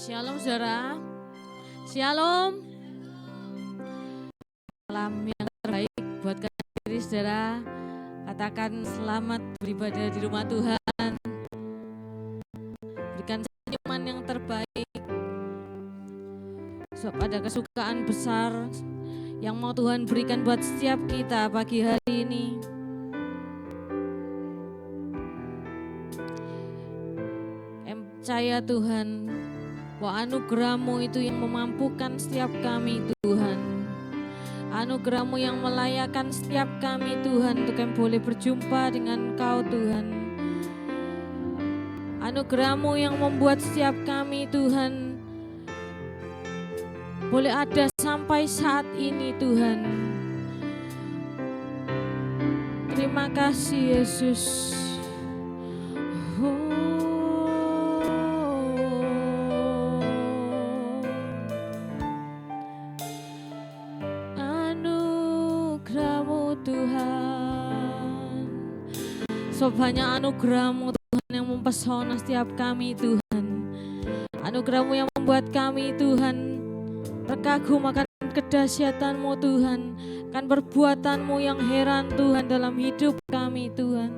Shalom saudara. Shalom. Salam yang terbaik buat kalian sendiri saudara. Katakan selamat beribadah di rumah Tuhan. Berikan senyuman yang terbaik. Sebab ada kesukaan besar yang mau Tuhan berikan buat setiap kita pagi hari ini. Percaya Tuhan bahwa anugerah-Mu itu yang memampukan setiap kami Tuhan. Anugerah-Mu yang melayakkan setiap kami Tuhan untuk kami boleh berjumpa dengan Engkau Tuhan. Anugerah-Mu yang membuat setiap kami Tuhan boleh ada sampai saat ini Tuhan. Terima kasih Yesus. So banyak anugerah-Mu Tuhan yang mempesona setiap kami Tuhan. Anugerah-Mu yang membuat kami Tuhan terkagum akan kedahsyatan-Mu Tuhan, akan perbuatan-Mu yang heran Tuhan dalam hidup kami Tuhan.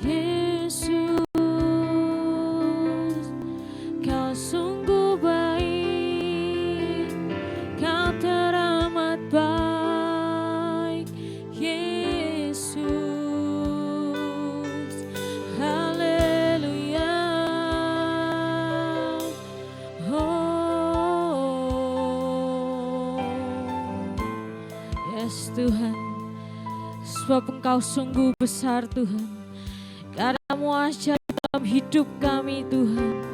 Yesus, Kau sungguh baik, Kau teramat baik, Yesus, haleluya. Yes Tuhan, sebab Engkau sungguh besar Tuhan, karena-Mu ajaib dalam hidup kami Tuhan.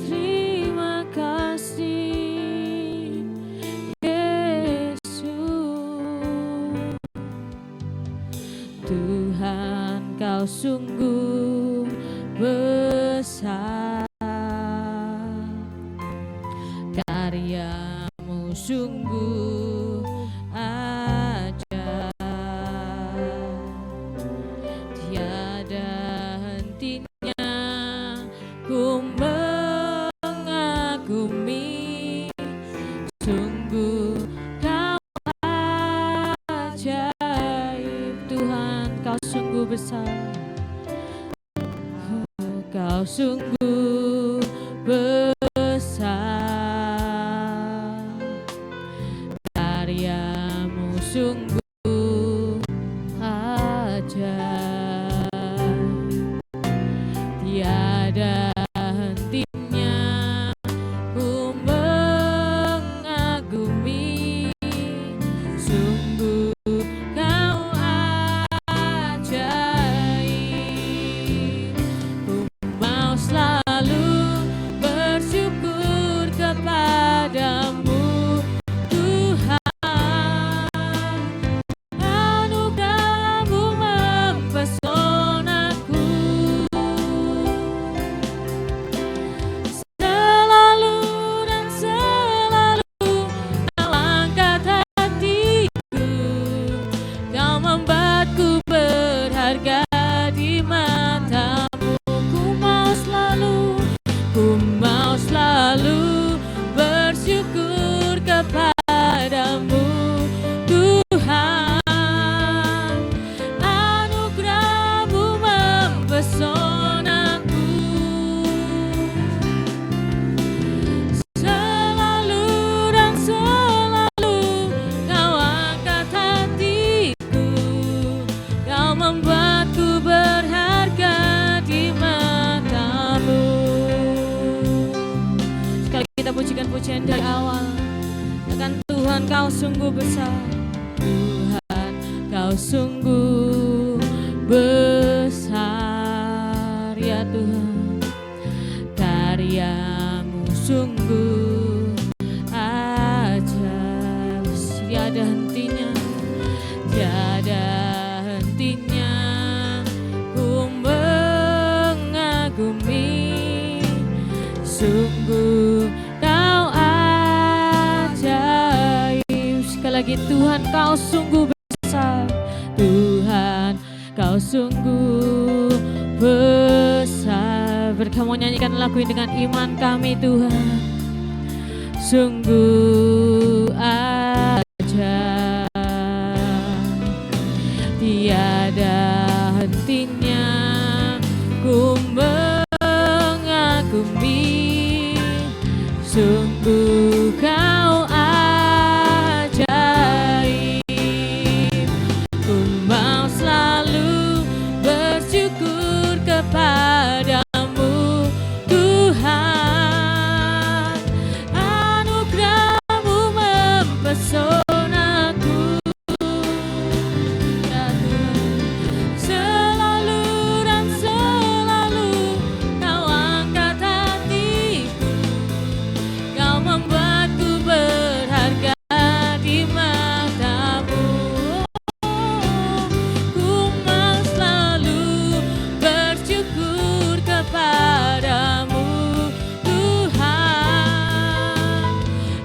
Terima kasih Yesus. Tuhan Kau sungguh besar, karya-Mu sungguh ajaib, tiada hentinya ku mengagumi, sungguh Kau ajaib. Tuhan Kau sungguh besar, Kau sungguh besar, karya-Mu sungguh ajaib, tiada hentinya ku mengagumi, sungguh Kau ajaib. Ku mau selalu bersyukur kepadamu Tuhan, anugerah-Mu mempesonaku, selalu dan selalu Kau angkat hatiku, Kau membuatku berharga di mata-Mu. Ku mau selalu bersyukur kepadamu Tuhan, anugerah-Mu mempesonaku, selalu dan selalu Kau angkat hatiku, Kau membuatku berharga di mata-Mu. Sekali kita pujikan pujian dari awal. Katakan Tuhan Kau sungguh besar, Tuhan Kau sungguh besar, ya Tuhan, karya-Mu sungguh ajaib, tiada hentinya, tiada hentinya ku mengagumi, sungguh Kau ajaib. Sekali lagi lagi. Tuhan, Kau sungguh besar. Tuhan, Kau sungguh besar. Kamu nyanyikan lagu ini dengan iman kami, Tuhan. Sungguh aja, tiada hentinya ku mengagumi. Sungguh Kau ajaib. Ku mau selalu bersyukur kepadamu, Tuhan. Anugerah-Mu mempesonaku, ya Tuhan. Selalu dan selalu Kau angkat hatiku. Kau membuatku berharga di mata-Mu. Ku mau selalu bersyukur kepadamu, Tuhan.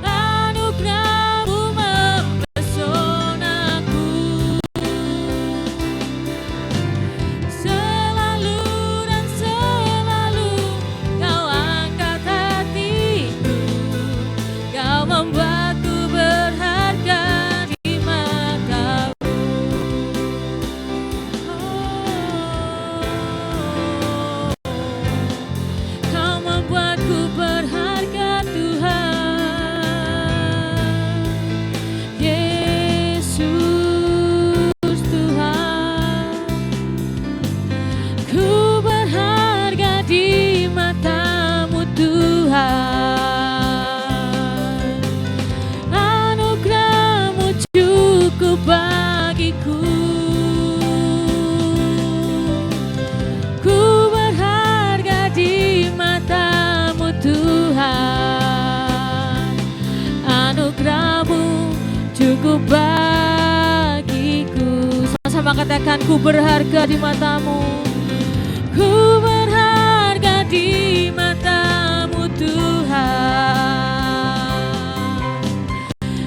Anugerah-Mu mempesonaku. Selalu dan selalu Kau angkat hatiku. Kau membuatku berharga di mata-Mu. Kau membuatku berharga, Tuhan. Yesus, Tuhan. Ku berharga di mata-Mu, Tuhan. Anugerah-Mu cukup bagiku. Ku berharga di mata-Mu, Tuhan. Anugerah-Mu cukup bagiku. Sama-sama katakan, ku berharga di mata-Mu. Ku berharga di mata-Mu, Tuhan.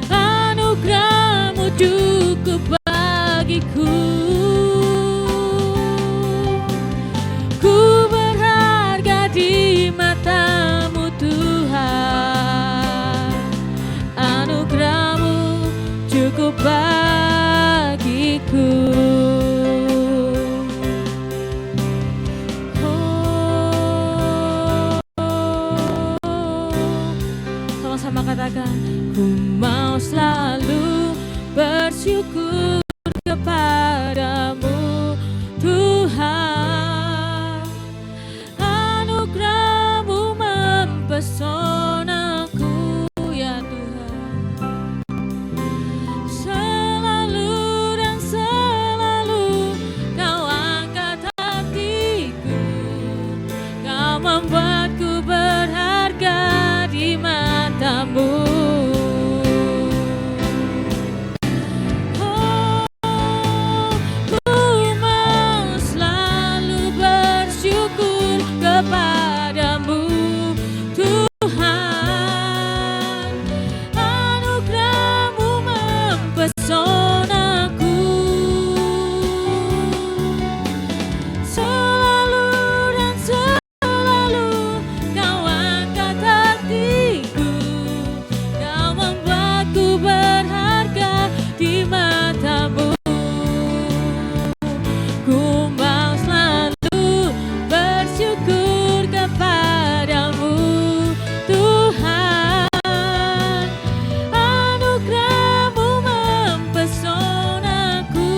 Anugerah-Mu cukup bagiku. Ku berharga di mata-Mu, Tuhan. Anugerah-Mu cukup bagiku. Sama-sama katakan, ku mau selalu bersyukur kepadamu, Tuhan. Anugerah-Mu mempesonaku, ya Tuhan. Selalu dan selalu Kau angkat hatiku. Kau membuatku berharga di mata-Mu. Oh, ku mau selalu bersyukur kepadamu, Tuhan. Anugerah-Mu mempesonaku. Selalu dan selalu Kau angkat hatiku. Kau membuatku berharga di mata-Mu. Ku mau selalu bersyukur kepadamu, Tuhan. Anugerah-Mu mempesonaku.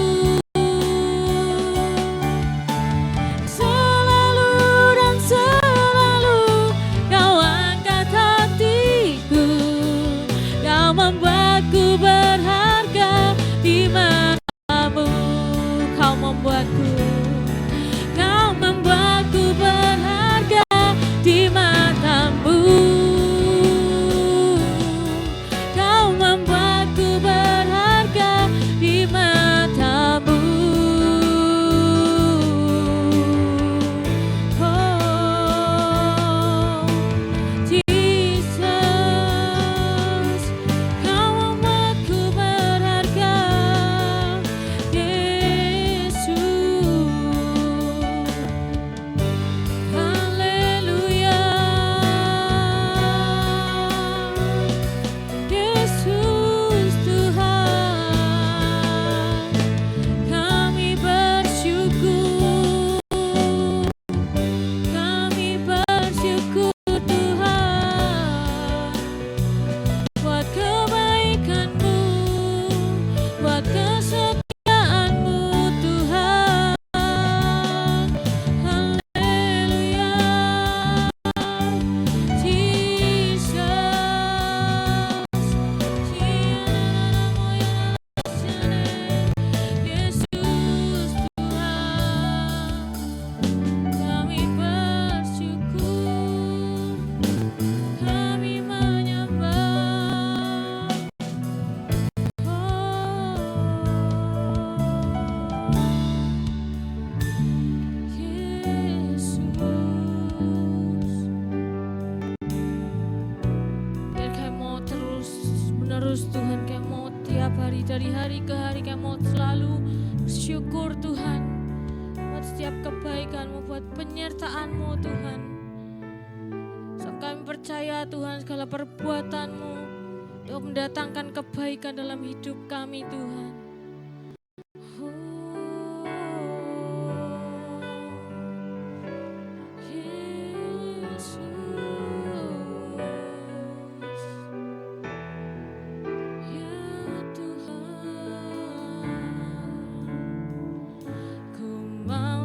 Selalu dan selalu Kau angkat hatiku. Kau membuatku berharga di mata-Mu. Kau membuatku dari hari ke hari kami mau selalu bersyukur Tuhan buat setiap kebaikan-Mu, buat penyertaan-Mu Tuhan. So, kami percaya Tuhan segala perbuatan-Mu untuk mendatangkan kebaikan dalam hidup kami Tuhan.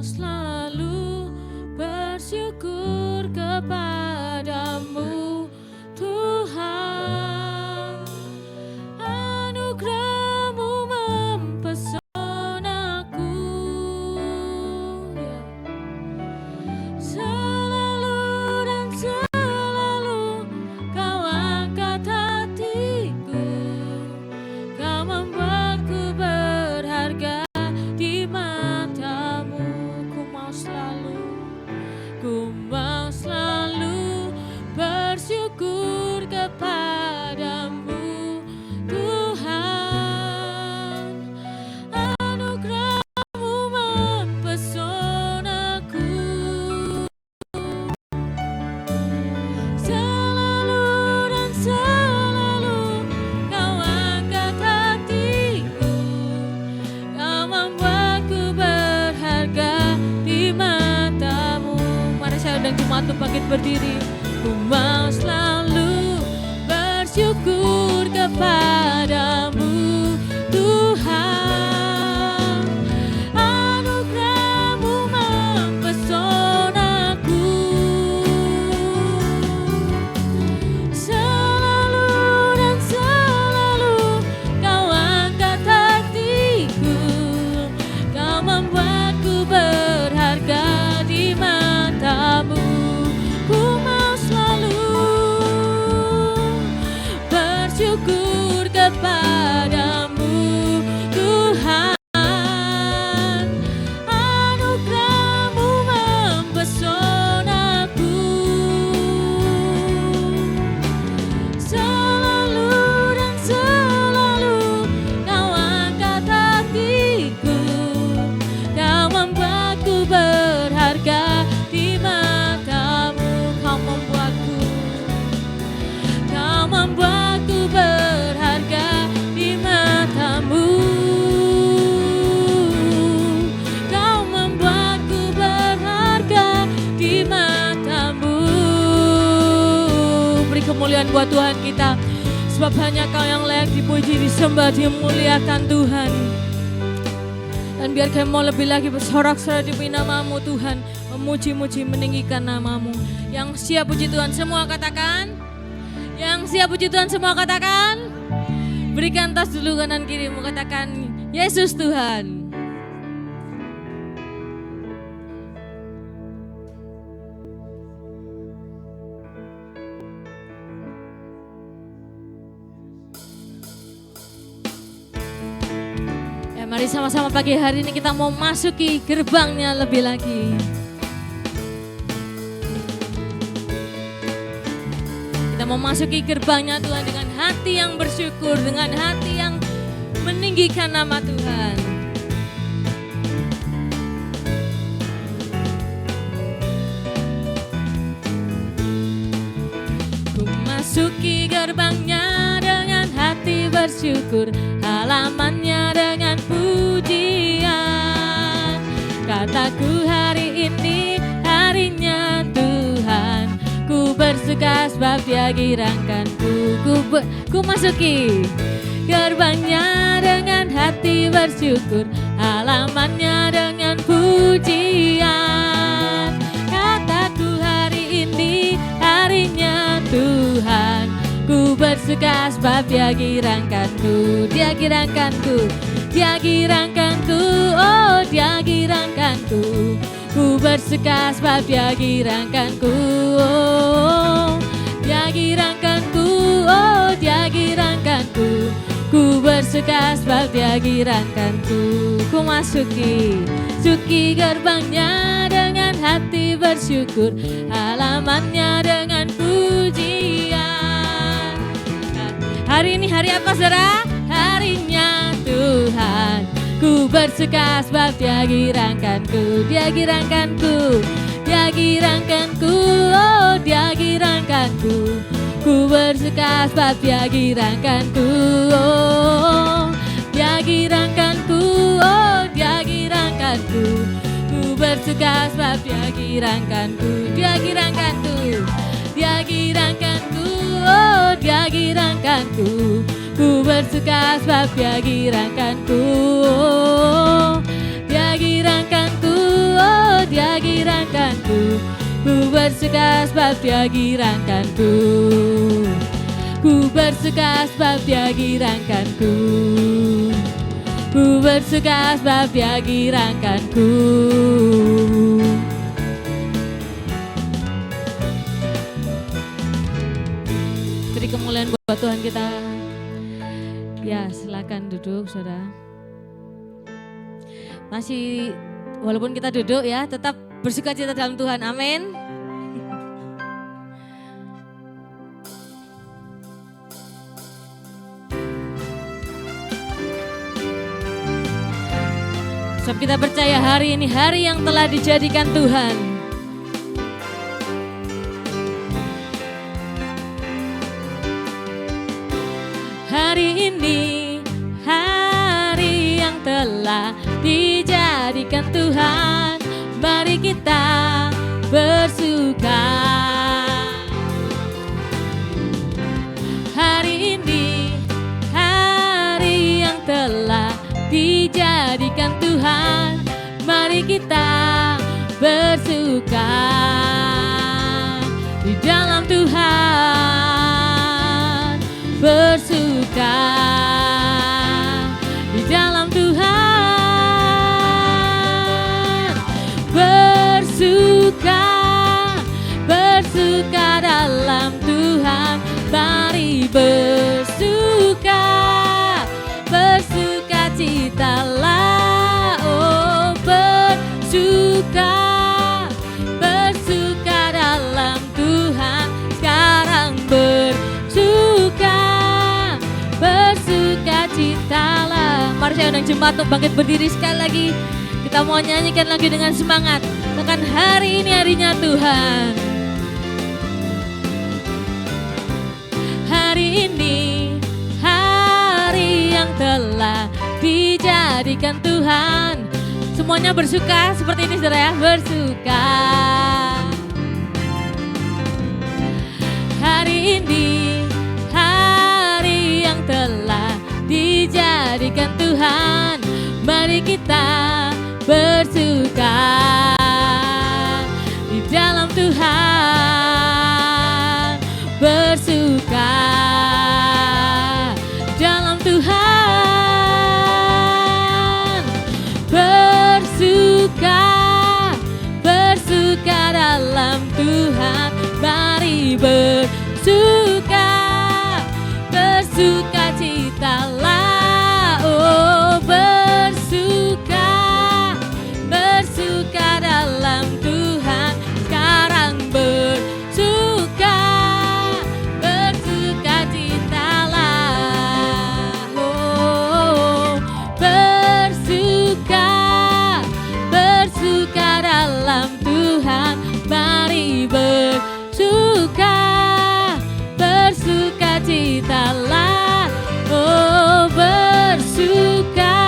Selalu bersyukur kepadamu Tuhan, anugerah-Mu mempesonaku, ya. Selalu dan selalu Kau angkat hatiku, Kau membuatku berharga di mata-Mu. Ku mau selalu bersyukur kepadamu Tuhan, anugerah-Mu mempesonaku. Selalu dan selalu Kau angkat hatiku, Kau membuatku berharga di mata-Mu. Mari saya undang jemaat untuk bangkit berdiri. Ku mau selalu bersyukur kepadamu Tuhan, anugerah-Mu mempesonaku. Selalu dan selalu Kau angkat hatiku, Kau membuatku berharga di mata-Mu. Ku mau selalu bersyukur kepadamu Tuhan, anugerah-Mu mempesonaku. Selalu dan selalu Kau angkat hatiku, Kau membuatku berharga di mata-Mu. Kau membuatku berharga di mata-Mu. Kau membuatku berharga di mata-Mu. Beri kemuliaan buat Tuhan kita, sebab hanya Kau yang layak dipuji, disembah, dimuliakan Tuhan. Dan biar kami mau lebih lagi bersorak-sorai demi nama-Mu Tuhan, memuji-muji, meninggikan nama-Mu. Yang siap puji Tuhan semua katakan. Yang siap puji Tuhan semua katakan. Berikan tas dulu kanan kirimu, katakan Yesus Tuhan. Ya, mari sama-sama pagi hari ini kita mau masuki gerbangnya lebih lagi. Kita mau masuki gerbangnya Tuhan dengan hati yang bersyukur, dengan hati yang meninggikan nama Tuhan. Ku masuki gerbangnya dengan hati bersyukur, halamannya dengan pujian. Kataku hari ini harinya Tuhan, ku bersuka sebab Dia girangkanku. Ku masuki gerbangnya dengan hati bersyukur, halamannya dengan pujian. Kataku hari ini harinya Tuhan, ku bersuka sebab Dia girangkanku. Dia girangkanku, Dia girangkanku, oh Dia girangkanku. Ku bersuka sebab Dia girangkanku, oh Dia girangkanku, oh Dia girangkanku. Ku bersuka sebab Dia girangkanku. Ku masuki gerbangnya dengan hati bersyukur, halamannya dengan pujian. Hari ini hari apa saudara? Harinya Tuhan. Ku bersuka sebab Dia girangkanku, Dia girangkanku, Dia girangkanku, oh Dia girangkanku. Ku bersuka sebab Dia girangkanku, oh Dia girangkanku, oh Dia girangkanku. Ku bersuka sebab Dia girangkanku, Dia girangkanku, Dia girangkanku, oh Dia girangkanku. Ku bersuka sebab Dia girangkanku, oh Dia girangkanku, oh Dia girangkanku. Ku bersuka sebab Dia girangkanku. Ku bersuka sebab Dia girangkanku. Ku bersuka sebab Dia girangkanku. Beri kemuliaan buat Tuhan kita. Ya, silakan duduk, saudara. Masih, walaupun kita duduk ya, tetap bersukacita dalam Tuhan. Amin. Sebab kita percaya hari ini hari yang telah dijadikan Tuhan. Hari ini hari yang telah dijadikan Tuhan. Mari kita bersuka. Hari ini hari yang telah dijadikan Tuhan. Mari kita bersuka di dalam Tuhan. Bersuka di dalam Tuhan. Bersuka, bersuka dalam Tuhan. Mari bersuka, bersuka citalah, oh bersuka, bersuka dalam Tuhan. Sekarang bersuka, bersuka citalah. Mari saya undang jemaat untuk bangkit berdiri sekali lagi. Kita mau nyanyikan lagi dengan semangat. Bahkan hari ini harinya Tuhan. Hari ini hari yang telah dijadikan Tuhan. Semuanya bersuka seperti ini saudara ya. Bersuka. Hari ini hari yang telah dijadikan Tuhan. Mari kita bersuka di dalam Tuhan. Bersuka dalam Tuhan. Bersuka, bersuka dalam Tuhan. Mari bersuka, bersuka citalah, oh bersuka, bersuka dalam Tuhan. Sekarang bersuka, bersuka citalah, oh bersuka, bersuka dalam Tuhan. Mari bersuka, bersuka citalah, oh bersuka,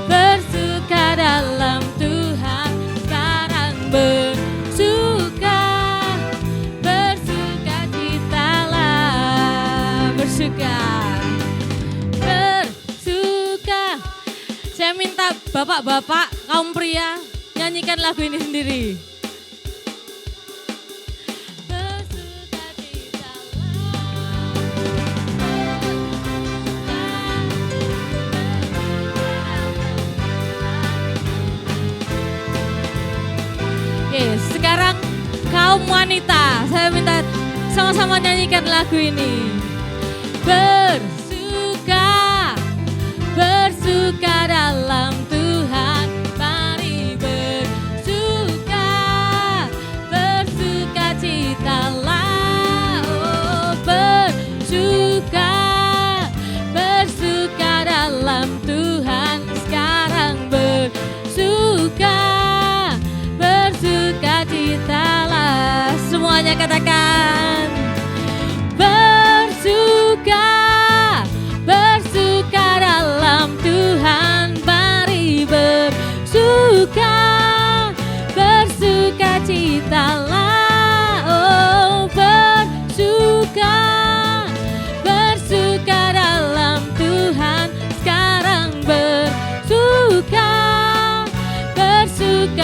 bersuka dalam Tuhan. Sekarang bersuka, bersuka citalah, bersuka, bersuka. Saya minta bapak-bapak kaum pria nyanyikan lagu ini sendiri. Oke, sekarang kaum wanita, saya minta sama-sama nyanyikan lagu ini. Bersuka, bersuka dalam Tuhan. Mari bersuka, bersuka citalah, oh bersuka, bersuka dalam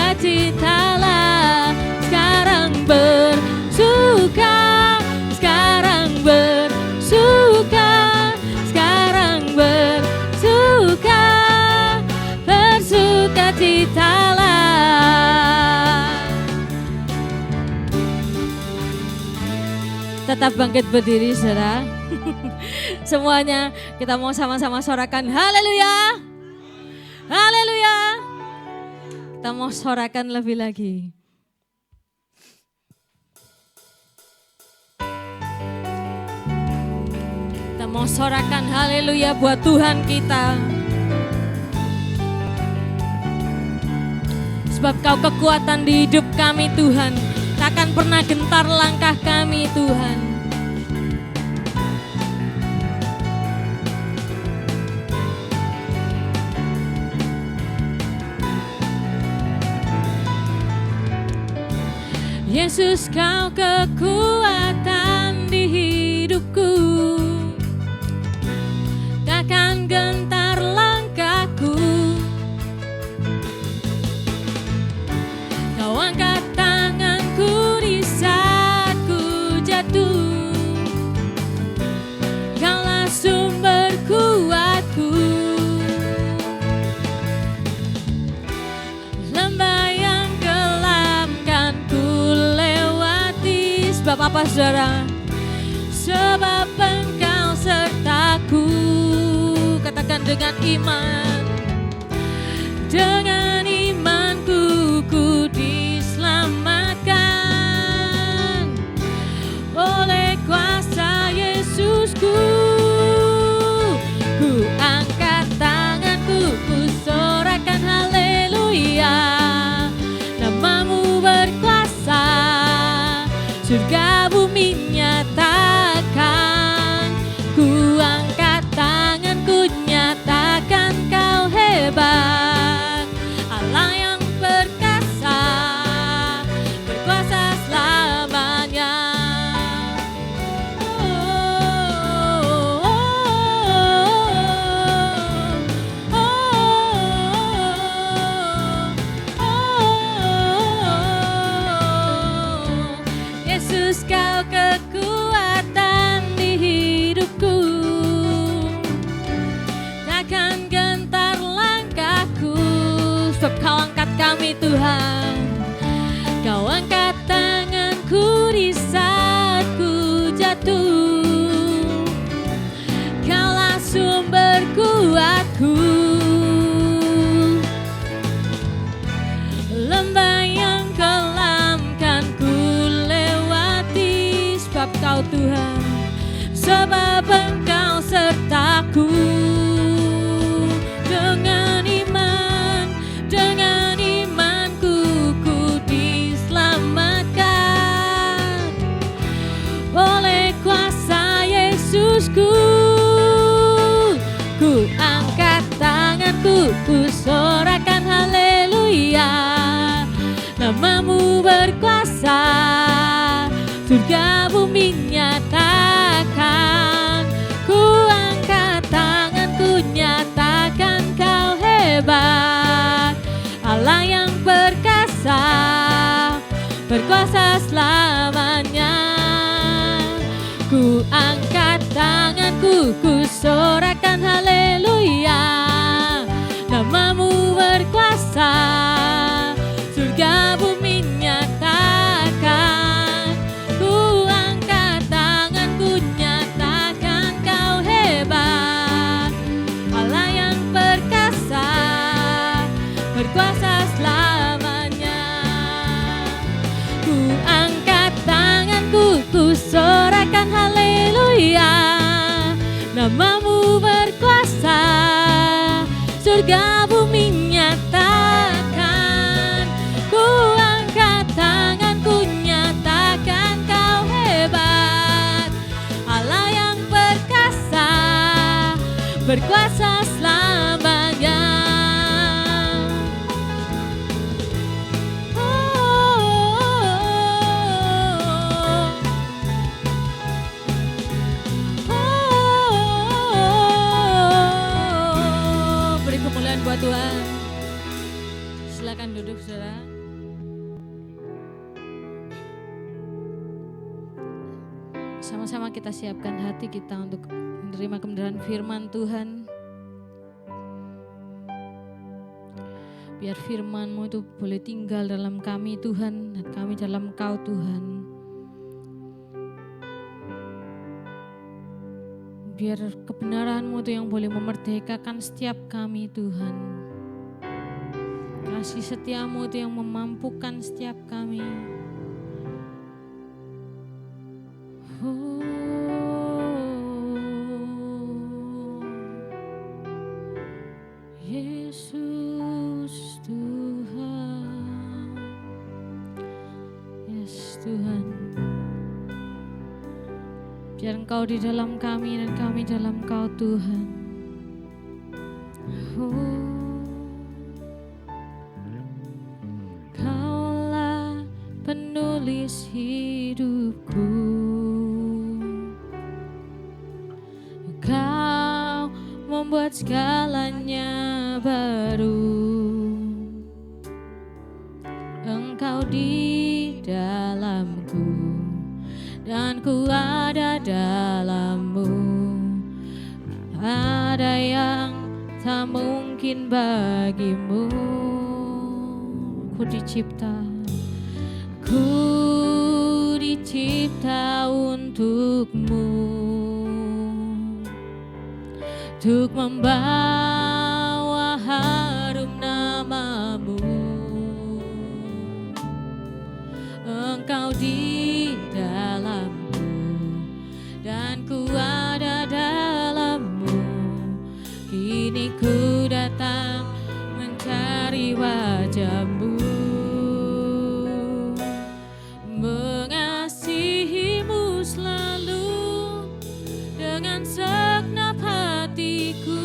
bersukacitalah, sekarang bersuka, sekarang bersuka, sekarang bersuka, bersukacitalah. Tetap bangkit berdiri, saudara. Semuanya kita mau sama-sama sorakan haleluya, haleluya. Kita mau sorakan lebih lagi. Kita mau sorakan haleluya buat Tuhan kita. Sebab Kau kekuatan di hidup kami Tuhan, takkan pernah gentar langkah kami Tuhan. Yesus, Kau kekuatan di hidupku, takkan gentar langkahku. Kau angkat tanganku di saat ku jatuh, Kaulah sumber kuatku. Lembah yang kelam kan ku lewati. Sebab apa saudara? Sebab Engkau sertaku. Katakan dengan iman. Dengan imanku ku diselamatkan oleh kuasa Yesusku. Ku angkat tanganku, ku sorakan haleluya. Namamu berkuasa, surga bumi nyatakan. Ku angkat tanganku, nyatakan Kau hebat. Allah yang perkasa, berkuasa selamanya. Yesus, Kau kekuatan di hidupku, takkan gentar langkahku. Sebab Kau angkat kami Tuhan, Kau angkat tanganku di saat ku jatuh, Kaulah sumber kuatku. Lembah yang kelam kan ku lewati. Sebab Kau Tuhan, sebab Engkau sertaku. Dengan iman, dengan imanku ku diselamatkan oleh kuasa Yesusku. Ku angkat tanganku, ku sorakan haleluya. Namamu berkuasa, surga bumi nyatakan. Ku angkat tanganku, nyatakan Kau hebat. Allah yang perkasa, berkuasa selamanya. Ku angkat tanganku, ku sorakan haleluya. Namamu berkuasa, surga bumi nyatakan. Ku angkat tanganku, nyatakan Kau hebat. Allah yang perkasa, berkuasa selamanya. Ku angkat tanganku, ku sorakan haleluya. Namamu berkuasa, surga bumi nyatakan. Ku angkat tanganku, nyatakan Kau hebat. Allah yang perkasa, berkuasa selamanya. Beri kemuliaan buat Tuhan. Silakan duduk, saudara. Sama-sama kita siapkan hati kita untuk menerima kebenaran firman Tuhan. Biar firman-Mu itu boleh tinggal dalam kami Tuhan, dan kami dalam Kau Tuhan. Biar kebenaran-Mu itu yang boleh memerdekakan setiap kami Tuhan. Kasih setia-Mu itu yang memampukan setiap kami. Yesus Tuhan, yes Tuhan. Biar Engkau di dalam kami dan kami dalam Kau Tuhan. Kaulah penulis hidupku, Kau membuat segalanya baru. Engkau di dalamku dan ku ada dalam-Mu. Ada yang tak mungkin bagi-Mu. Ku dicipta untuk-Mu, untuk membawa harum nama-Mu. Engkau di dalam-Ku dan ku ada dalam-Mu. Kini ku datang mencari wajah-Mu, mengasihi-Mu selalu dengan segenap hatiku,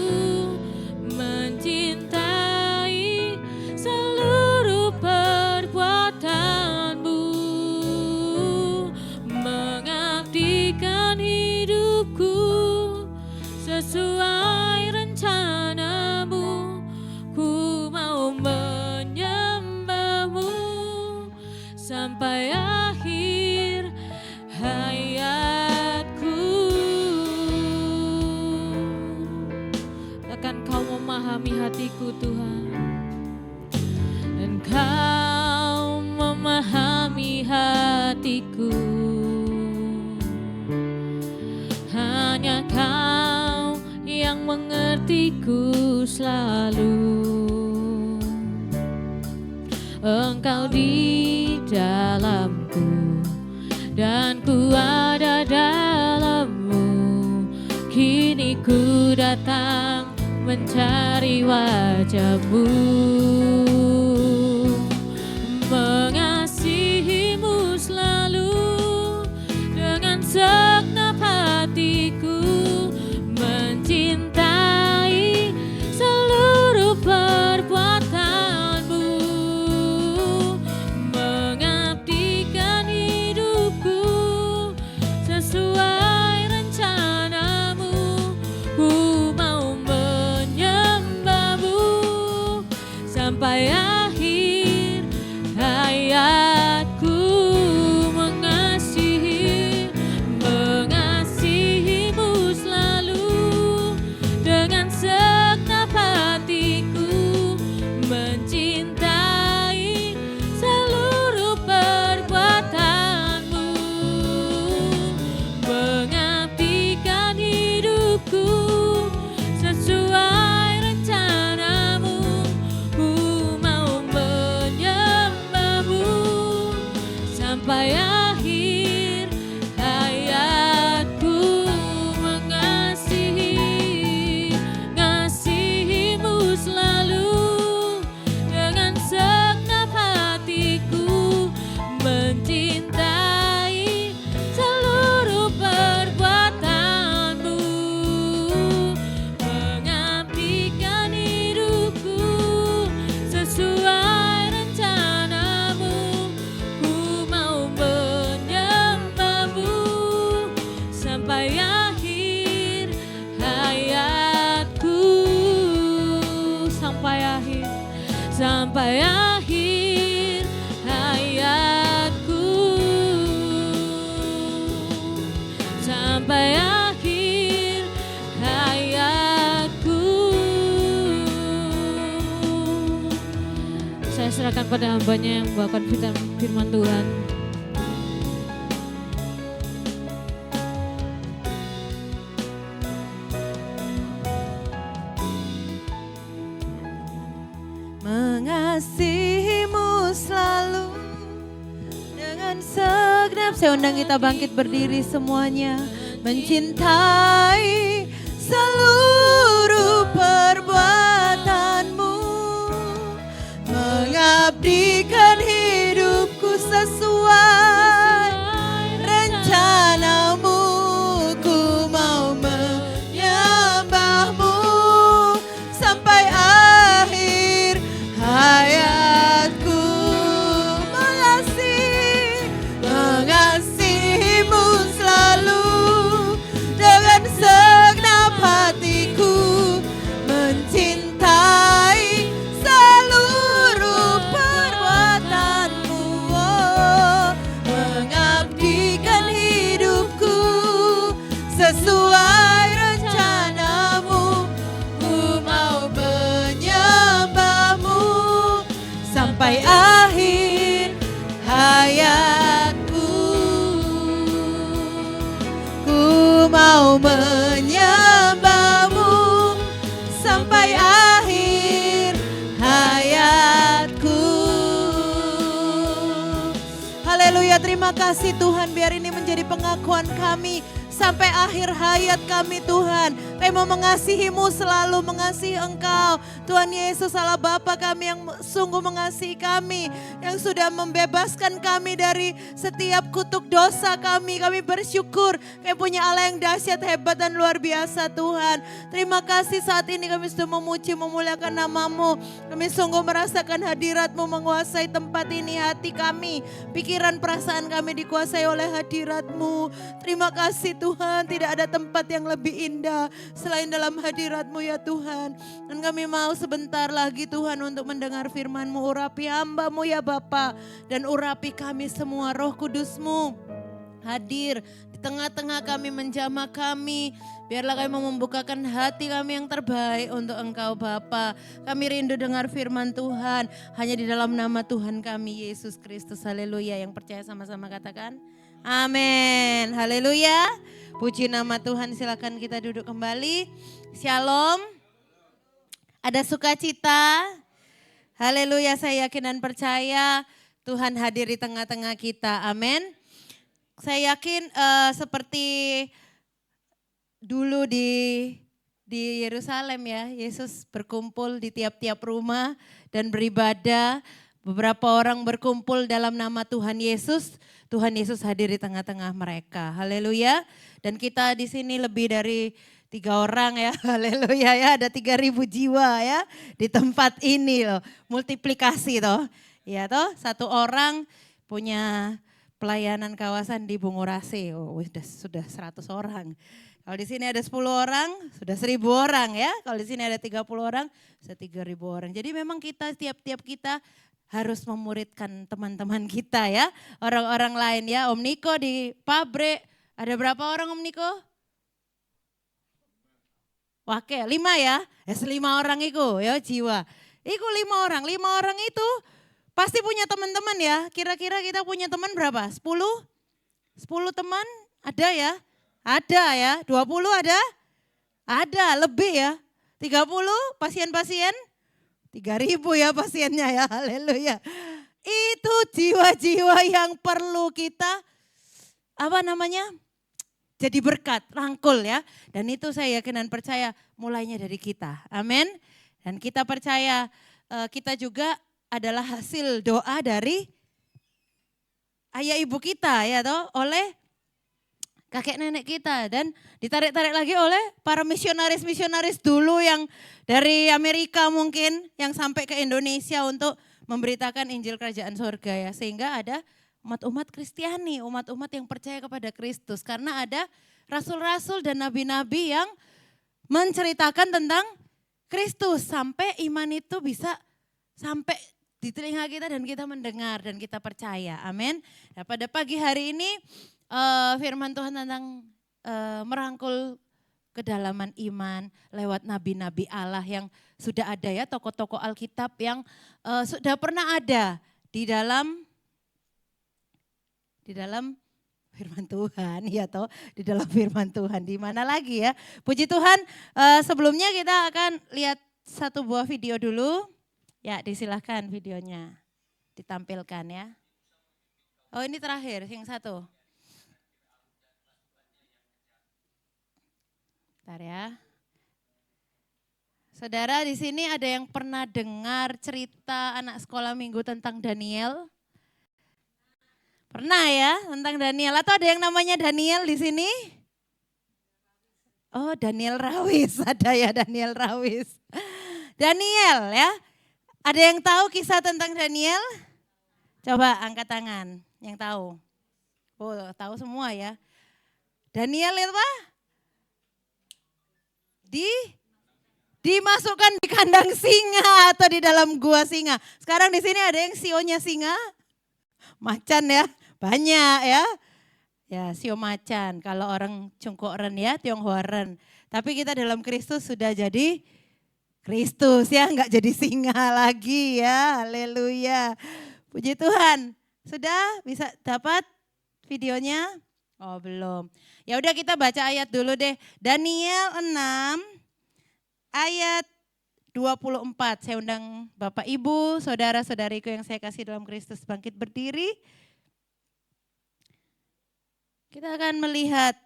mencintai seluruh perbuatan-Mu, mengabdikan hidupku sesuai rencana-Mu. Ku mau menyembah-Mu sampai akhir hayatku. Takkan Kau memahami hatiku Tuhan, dan Kau memahami hatiku. Hanya Kau yang mengertiku selalu. Engkau di dalam-Ku dan ku ada dalam-Mu. Kini ku datang mencari wajah-Mu, mengasihi-Mu selalu dengan segenap hatiku, mencintai seluruh perbuatan-Mu, mengabdikan hidupku sesuai rencana-Mu. Ku mau menyembah-Mu sampai kepada hambanya yang membawakan firman Tuhan. Mengasihimu selalu dengan segenap. Saya undang kita bangkit berdiri semuanya. Mencintai seluruh perbuatanmu, mengabdikan hidupku sesuai rencanamu. Ku mau menyembahmu sampai akhir hayatku. Mengasihimu selalu dengan segenap hatiku, mencintai seluruh perbuatanmu, mengabdikan hidupku sesuai rencanamu. Ku mau menyembahmu sampai akhir hayatku. Ku mau menyembahmu sampai akhir hayatku. Haleluya, terima kasih Tuhan, biar ini menjadi pengakuan kami sampai akhir hayat kami Tuhan. Kami mau mengasihimu, selalu mengasihi Engkau. Tuhan Yesus Allah Bapa kami yang sungguh mengasihi kami, yang sudah membebaskan kami dari setiap kutuk dosa kami. Kami bersyukur kami punya Allah yang dahsyat, hebat dan luar biasa Tuhan. Terima kasih saat ini kami sudah memuji, memuliakan nama-Mu. Kami sungguh merasakan hadirat-Mu menguasai tempat ini, hati kami, pikiran perasaan kami dikuasai oleh hadirat-Mu. Terima kasih Tuhan, tidak ada tempat yang lebih indah selain dalam hadirat-Mu ya Tuhan. Dan kami mau sebentar lagi Tuhan untuk mendengar firman-Mu. Urapi hamba-Mu ya Bapa, dan urapi kami semua. Roh Kudus-Mu hadir di tengah-tengah kami, menjamah kami. Biarlah kami membukakan hati kami yang terbaik untuk Engkau Bapa. Kami rindu dengar firman Tuhan hanya di dalam nama Tuhan kami Yesus Kristus. Haleluya. Yang percaya sama-sama katakan amin. Haleluya. Puji nama Tuhan, silakan kita duduk kembali. Shalom. Ada sukacita. Haleluya, saya yakin dan percaya Tuhan hadir di tengah-tengah kita. Amin. Saya yakin seperti dulu di Yerusalem ya, Yesus berkumpul di tiap-tiap rumah dan beribadah. Beberapa orang berkumpul dalam nama Tuhan Yesus. Tuhan Yesus hadir di tengah-tengah mereka. Haleluya. Dan kita di sini lebih dari 3 orang ya. Haleluya ya. Ada 3.000 jiwa ya di tempat ini loh. Multiplikasi toh. Ya toh, 1 orang punya pelayanan kawasan di Bungurasi. Oh, sudah 100 orang. Kalau di sini ada 10 orang, sudah 1.000 orang ya. Kalau di sini ada 30 orang, sudah 3.000 orang. Jadi memang kita, tiap-tiap kita harus memuridkan teman-teman kita ya. Orang-orang lain ya. Om Niko di pabrik, ada berapa orang Om Niko? Oke, 5 ya. 5 orang itu ya jiwa. Iku 5 orang. 5 orang itu pasti punya teman-teman ya. Kira-kira kita punya teman berapa? 10? 10 teman? Ada ya? Ada ya. 20 ada? Ada, lebih ya. 30 pasien-pasien? 3.000 ya pasiennya ya. Haleluya. Itu jiwa-jiwa yang perlu kita jadi berkat, rangkul ya. Dan itu saya yakin dan percaya mulainya dari kita. Amin. Dan kita percaya kita juga adalah hasil doa dari ayah ibu kita ya toh, oleh kakek nenek kita, dan ditarik-tarik lagi oleh para misionaris-misionaris dulu yang dari Amerika mungkin yang sampai ke Indonesia untuk memberitakan Injil Kerajaan Surga ya, sehingga ada umat-umat Kristiani, umat-umat yang percaya kepada Kristus, karena ada rasul-rasul dan nabi-nabi yang menceritakan tentang Kristus sampai iman itu bisa sampai di telinga kita dan kita mendengar dan kita percaya. Amin. Nah, pada pagi hari ini firman Tuhan tentang merangkul kedalaman iman lewat nabi-nabi Allah yang sudah ada ya, tokoh-tokoh Alkitab yang sudah pernah ada di dalam firman Tuhan, ya toh, di dalam firman Tuhan. Di mana lagi ya? Puji Tuhan, sebelumnya kita akan lihat satu buah video dulu. Ya, disilahkan videonya ditampilkan ya. Oh, ini terakhir, yang satu. Bentar ya. Saudara, di sini ada yang pernah dengar cerita anak sekolah minggu tentang Daniel? Pernah ya, tentang Daniel. Atau ada yang namanya Daniel di sini? Oh, Daniel Rawis. Ada ya Daniel Rawis. Daniel ya. Ada yang tahu kisah tentang Daniel? Coba angkat tangan yang tahu. Oh, tahu semua ya. Daniel itu apa? Dimasukkan di kandang singa atau di dalam gua singa. Sekarang di sini ada yang sionya singa, macan ya, banyak ya. Ya, sio macan. Kalau orang Cungkoren ya, Tionghoaren. Tapi kita dalam Kristus sudah jadi Kristus ya, enggak jadi singa lagi ya. Haleluya. Puji Tuhan. Sudah bisa dapat videonya? Oh, belum. Ya udah kita baca ayat dulu deh. Daniel 6 ayat 24. Saya undang Bapak Ibu, saudara-saudariku yang saya kasih dalam Kristus bangkit berdiri. Kita akan melihat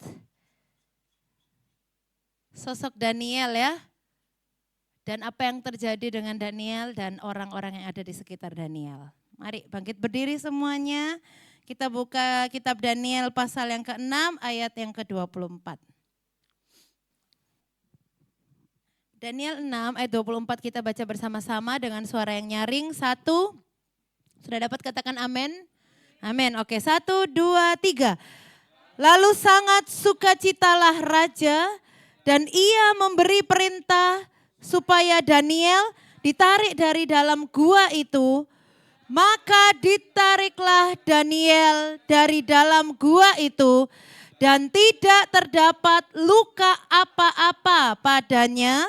sosok Daniel ya. Dan apa yang terjadi dengan Daniel dan orang-orang yang ada di sekitar Daniel. Mari bangkit berdiri semuanya. Kita buka kitab Daniel pasal yang ke-6 ayat yang ke-24. Daniel 6 ayat 24 kita baca bersama-sama dengan suara yang nyaring. 1, sudah dapat katakan amin? Amin, oke 1, 2, 3. Lalu sangat sukacitalah raja dan ia memberi perintah supaya Daniel ditarik dari dalam gua itu. Maka ditariklah Daniel dari dalam gua itu dan tidak terdapat luka apa-apa padanya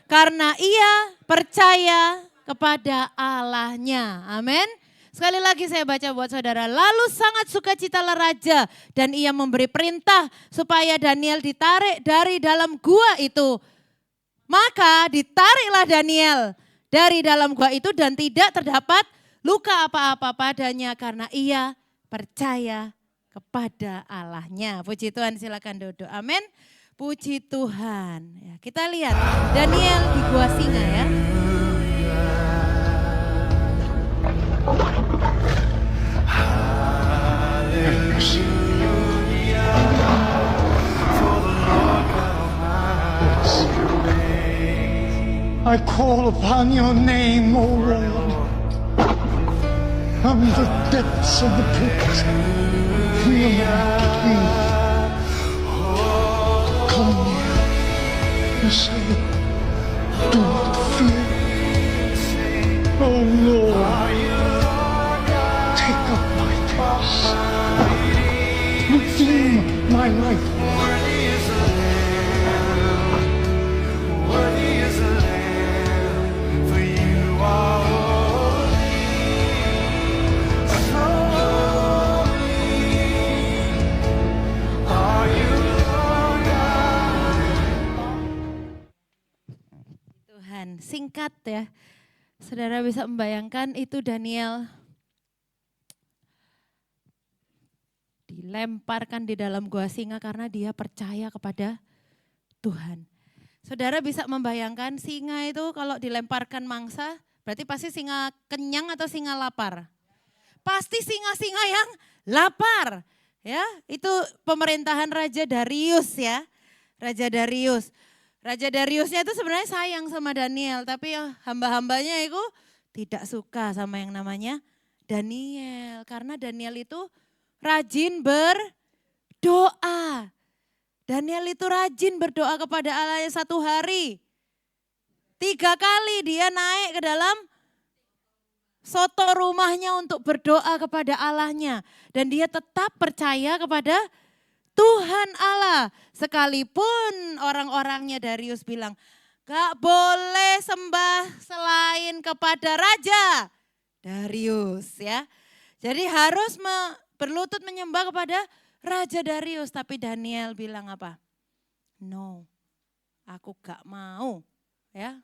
karena ia percaya kepada Allahnya. Amin. Sekali lagi saya baca buat saudara. Lalu sangat sukacitalah raja dan ia memberi perintah supaya Daniel ditarik dari dalam gua itu. Maka ditariklah Daniel dari dalam gua itu dan tidak terdapat luka apa-apa padanya karena ia percaya kepada Allahnya. Puji Tuhan, silakan duduk. Amin. Puji Tuhan. Ya, kita lihat Daniel di gua singa ya. I call upon your name, O Lord, from the depths of the pit. Hear my plea. Come near and say, do not fear. O Lord, take up my case. Redeem my life. Singkat ya, saudara bisa membayangkan itu Daniel dilemparkan di dalam gua singa karena dia percaya kepada Tuhan. Saudara bisa membayangkan singa itu kalau dilemparkan mangsa, berarti pasti singa kenyang atau singa lapar? Pasti singa-singa yang lapar. Ya, itu pemerintahan Raja Darius ya. Raja Darius. Raja Dariusnya itu sebenarnya sayang sama Daniel, tapi hamba-hambanya itu tidak suka sama yang namanya Daniel. Karena Daniel itu rajin berdoa. Daniel itu rajin berdoa kepada Allahnya satu hari. 3 kali dia naik ke dalam soto rumahnya untuk berdoa kepada Allahnya. Dan dia tetap percaya kepada Tuhan Allah. Sekalipun orang-orangnya Darius bilang, gak boleh sembah selain kepada Raja Darius ya. Jadi harus berlutut menyembah kepada Raja Darius. Tapi Daniel bilang apa? No, aku gak mau ya.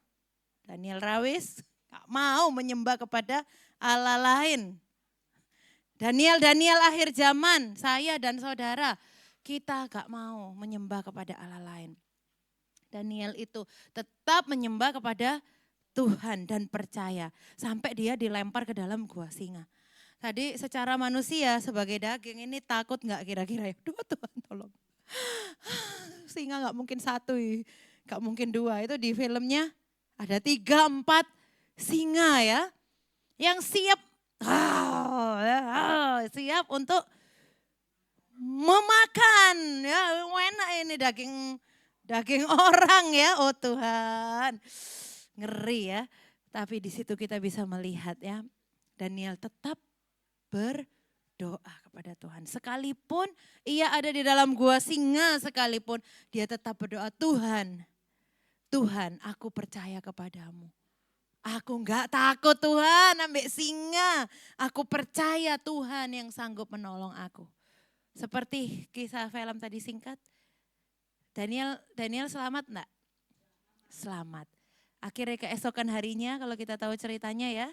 Daniel Rawis gak mau menyembah kepada Allah lain. Daniel akhir zaman, saya dan saudara, kita gak mau menyembah kepada Allah lain. Daniel itu tetap menyembah kepada Tuhan dan percaya. Sampai dia dilempar ke dalam gua singa. Tadi secara manusia sebagai daging ini takut gak kira-kira ya? Duh Tuhan tolong. Singa gak mungkin satu, gak mungkin dua. Itu di filmnya ada 3, 4 singa ya. Yang siap siap untuk memakan ya, enak ini daging orang ya. Oh Tuhan, ngeri ya. Tapi di situ kita bisa melihat ya, Daniel tetap berdoa kepada Tuhan. Sekalipun ia ada di dalam gua singa sekalipun, dia tetap berdoa, Tuhan, aku percaya kepadamu. Aku enggak takut Tuhan ambek singa. Aku percaya Tuhan yang sanggup menolong aku. Seperti kisah film tadi singkat. Daniel selamat enggak? Selamat. Akhirnya keesokan harinya kalau kita tahu ceritanya ya.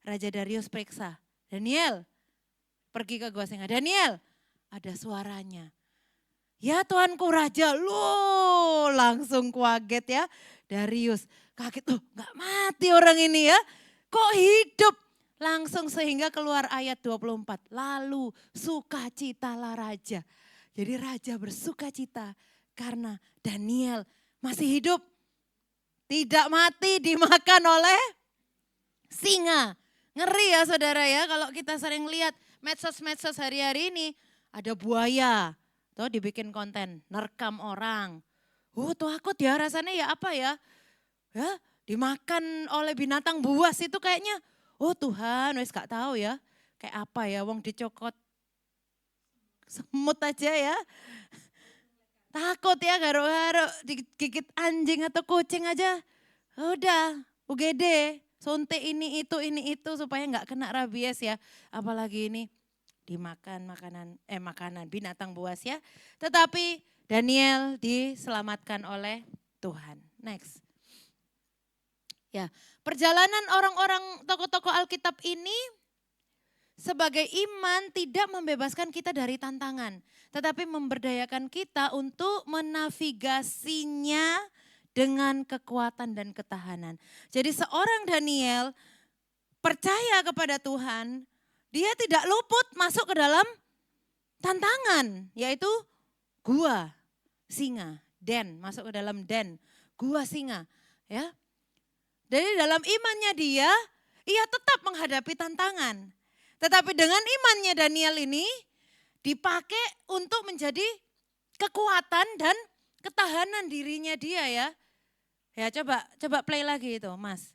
Raja Darius periksa. Daniel pergi ke gua singa. Daniel ada suaranya. Ya Tuanku Raja, loh langsung kaget ya. Darius kaget, loh gak mati orang ini ya. Kok hidup? Langsung sehingga keluar ayat 24. Lalu sukacitalah raja. Jadi raja bersukacita karena Daniel masih hidup. Tidak mati dimakan oleh singa. Ngeri ya saudara ya kalau kita sering lihat medsos-medsos hari-hari ini. Ada buaya, tuh dibikin konten, nerkam orang. Takut ya rasanya ya apa ya? Ya, dimakan oleh binatang buas itu kayaknya, Tuhan, wes gak tahu ya. Kayak apa ya, wong dicokot semut aja ya. Takut ya garuk-garuk, digigit anjing atau kucing aja. Udah, UGD, suntik ini itu supaya gak kena rabies ya. Apalagi ini dimakan makanan binatang buas ya. Tetapi Daniel diselamatkan oleh Tuhan. Next. Ya, perjalanan orang-orang tokoh-tokoh Alkitab ini sebagai iman tidak membebaskan kita dari tantangan, tetapi memberdayakan kita untuk menavigasinya dengan kekuatan dan ketahanan. Jadi seorang Daniel percaya kepada Tuhan, dia tidak luput masuk ke dalam tantangan, yaitu gua singa, den, masuk ke dalam den, gua singa, ya. Jadi dalam imannya dia tetap menghadapi tantangan. Tetapi dengan imannya Daniel ini dipakai untuk menjadi kekuatan dan ketahanan dirinya dia ya. Ya coba play lagi itu Mas.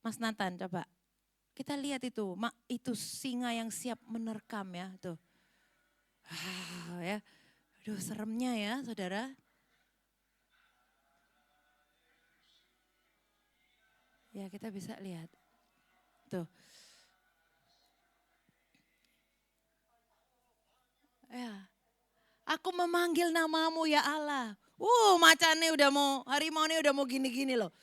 Mas Nathan coba. Kita lihat itu singa yang siap menerkam ya tuh. Ya. Aduh seremnya ya saudara. Ya kita bisa lihat. Tuh. Ya. Aku memanggil namamu ya Allah. Macannya udah mau, harimau ini udah mau gini-gini loh.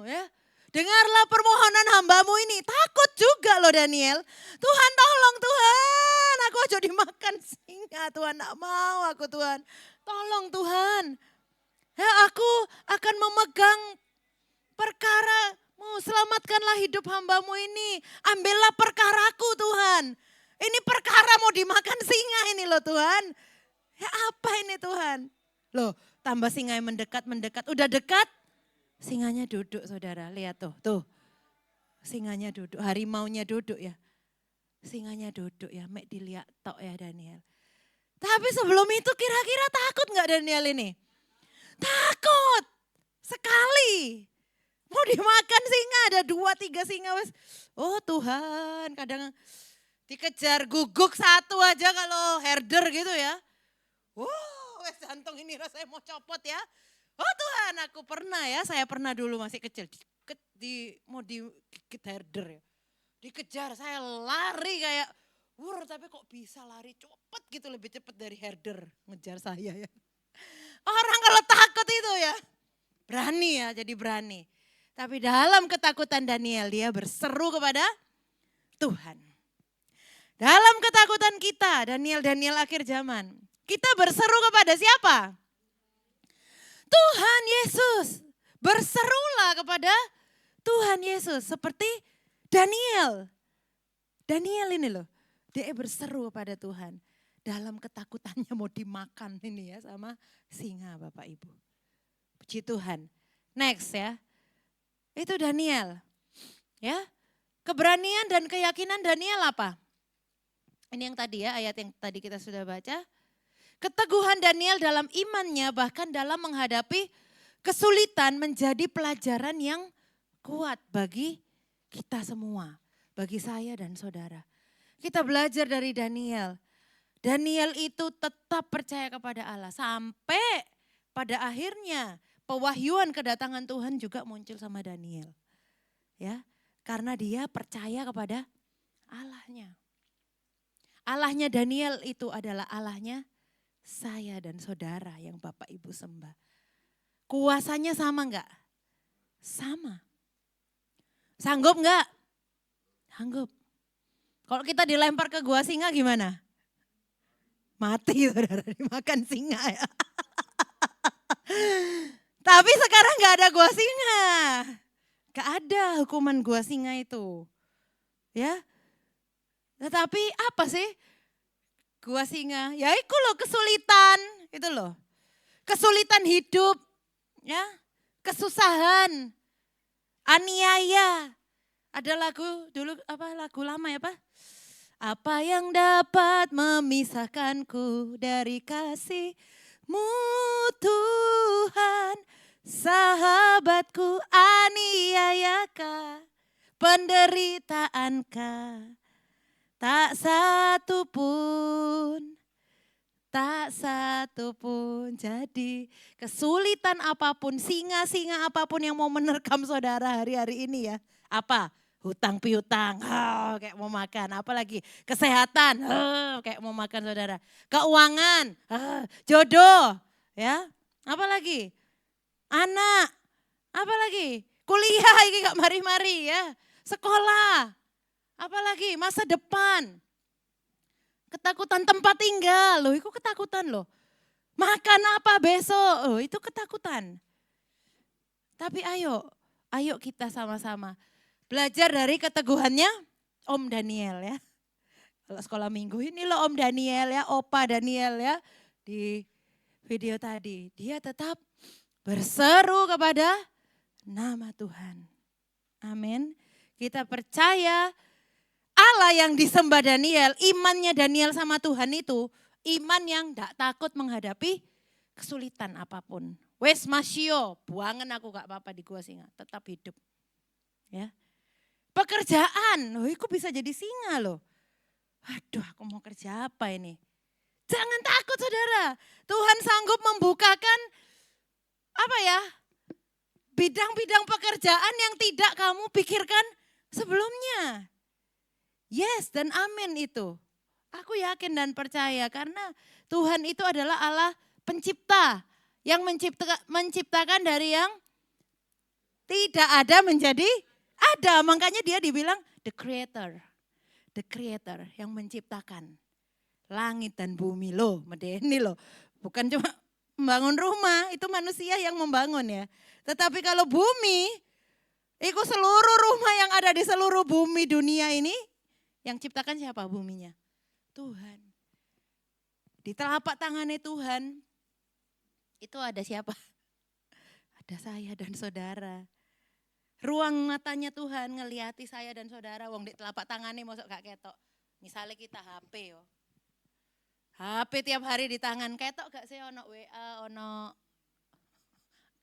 Ya. Dengarlah permohonan hambamu ini. Takut juga loh Daniel. Tuhan tolong Tuhan. Aku aja dimakan singa Tuhan. Gak mau aku Tuhan. Tolong Tuhan. Ya aku akan memegang perkaramu. Selamatkanlah hidup hambamu ini. Ambillah perkaraku Tuhan. Ini perkara mau dimakan singa ini loh Tuhan. Ya apa ini Tuhan? Loh tambah singa yang mendekat. Udah dekat. Singanya duduk saudara, lihat tuh. Singanya duduk, harimaunya duduk ya. Singanya duduk ya, mek dilihat tok ya Daniel. Tapi sebelum itu kira-kira takut gak Daniel ini? Takut sekali. Mau dimakan singa, ada 2-3 singa wes. Oh Tuhan, kadang dikejar guguk satu aja kalau herder gitu ya. Wes jantung ini rasanya mau copot ya. Oh Tuhan, saya pernah dulu masih kecil, mau digigit herder ya. Dikejar, saya lari kayak tapi kok bisa lari cepet gitu, lebih cepet dari herder ngejar saya ya. Orang kalau takut itu ya berani ya, jadi berani. Tapi dalam ketakutan Daniel dia berseru kepada Tuhan. Dalam ketakutan kita, Daniel akhir zaman, kita berseru kepada siapa? Tuhan Yesus. Berserulah kepada Tuhan Yesus seperti Daniel. Daniel ini loh, dia berseru kepada Tuhan. Dalam ketakutannya mau dimakan ini ya sama singa Bapak Ibu. Puji Tuhan. Next ya. Itu Daniel. Ya. Keberanian dan keyakinan Daniel apa? Ini yang tadi ya, ayat yang tadi kita sudah baca. Keteguhan Daniel dalam imannya bahkan dalam menghadapi kesulitan menjadi pelajaran yang kuat bagi kita semua. Bagi saya dan saudara. Kita belajar dari Daniel. Daniel itu tetap percaya kepada Allah. Sampai pada akhirnya pewahyuan kedatangan Tuhan juga muncul sama Daniel. Ya, karena dia percaya kepada Allahnya. Allahnya Daniel itu adalah Allahnya saya dan saudara yang Bapak Ibu sembah. Kuasanya sama enggak? Sama. Sanggup enggak? Sanggup. Kalau kita dilempar ke gua singa gimana? Mati saudara, dimakan singa ya. Tapi sekarang enggak ada gua singa. Enggak ada hukuman gua singa itu. Ya. Tetapi apa sih gua singa? Ya itu loh kesulitan, itu loh. Kesulitan hidup, ya, kesusahan, aniaya. Ada lagu dulu lagu lama ya Pak? Apa yang dapat memisahkanku dari kasih-Mu Tuhan, sahabatku aniayakah, penderitaankah? Tak satu pun. Jadi kesulitan apapun, singa-singa apapun yang mau menerkam saudara hari-hari ini ya. Apa? Hutang piutang, kayak mau makan. Apalagi kesehatan, kayak mau makan saudara. Keuangan, jodoh, ya. Apalagi? Anak, apalagi? Kuliah, ini gak mari-mari ya. Sekolah. Apalagi masa depan, ketakutan tempat tinggal, loh itu ketakutan loh. Makan apa besok, oh itu ketakutan. Tapi ayo kita sama-sama belajar dari keteguhannya Om Daniel ya. Kalau sekolah minggu ini loh Om Daniel ya, Opa Daniel ya. Di video tadi, dia tetap berseru kepada nama Tuhan. Amin. Kita percaya Allah yang disembah Daniel, imannya Daniel sama Tuhan itu iman yang tidak takut menghadapi kesulitan apapun. Wes masio, buangan aku gak apa-apa di gua singa, tetap hidup. Ya. Pekerjaan, itu bisa jadi singa loh. Aduh, aku mau kerja apa ini? Jangan takut saudara, Tuhan sanggup membukakan bidang-bidang pekerjaan yang tidak kamu pikirkan sebelumnya. Yes dan amin itu. Aku yakin dan percaya karena Tuhan itu adalah Allah pencipta. Yang menciptakan dari yang tidak ada menjadi ada. Makanya dia dibilang the creator. The creator yang menciptakan langit dan bumi loh. Medeni loh. Bukan cuma membangun rumah, itu manusia yang membangun ya. Tetapi kalau bumi, itu seluruh rumah yang ada di seluruh bumi dunia ini, yang ciptakan siapa buminya? Tuhan. Di telapak tangannya Tuhan, itu ada siapa? Ada saya dan saudara. Ruang matanya Tuhan ngeliati saya dan saudara, wong di telapak tangannya masuk gak ketok. Misalnya kita HP yo. HP tiap hari di tangan, ketok gak sih ono WA, ono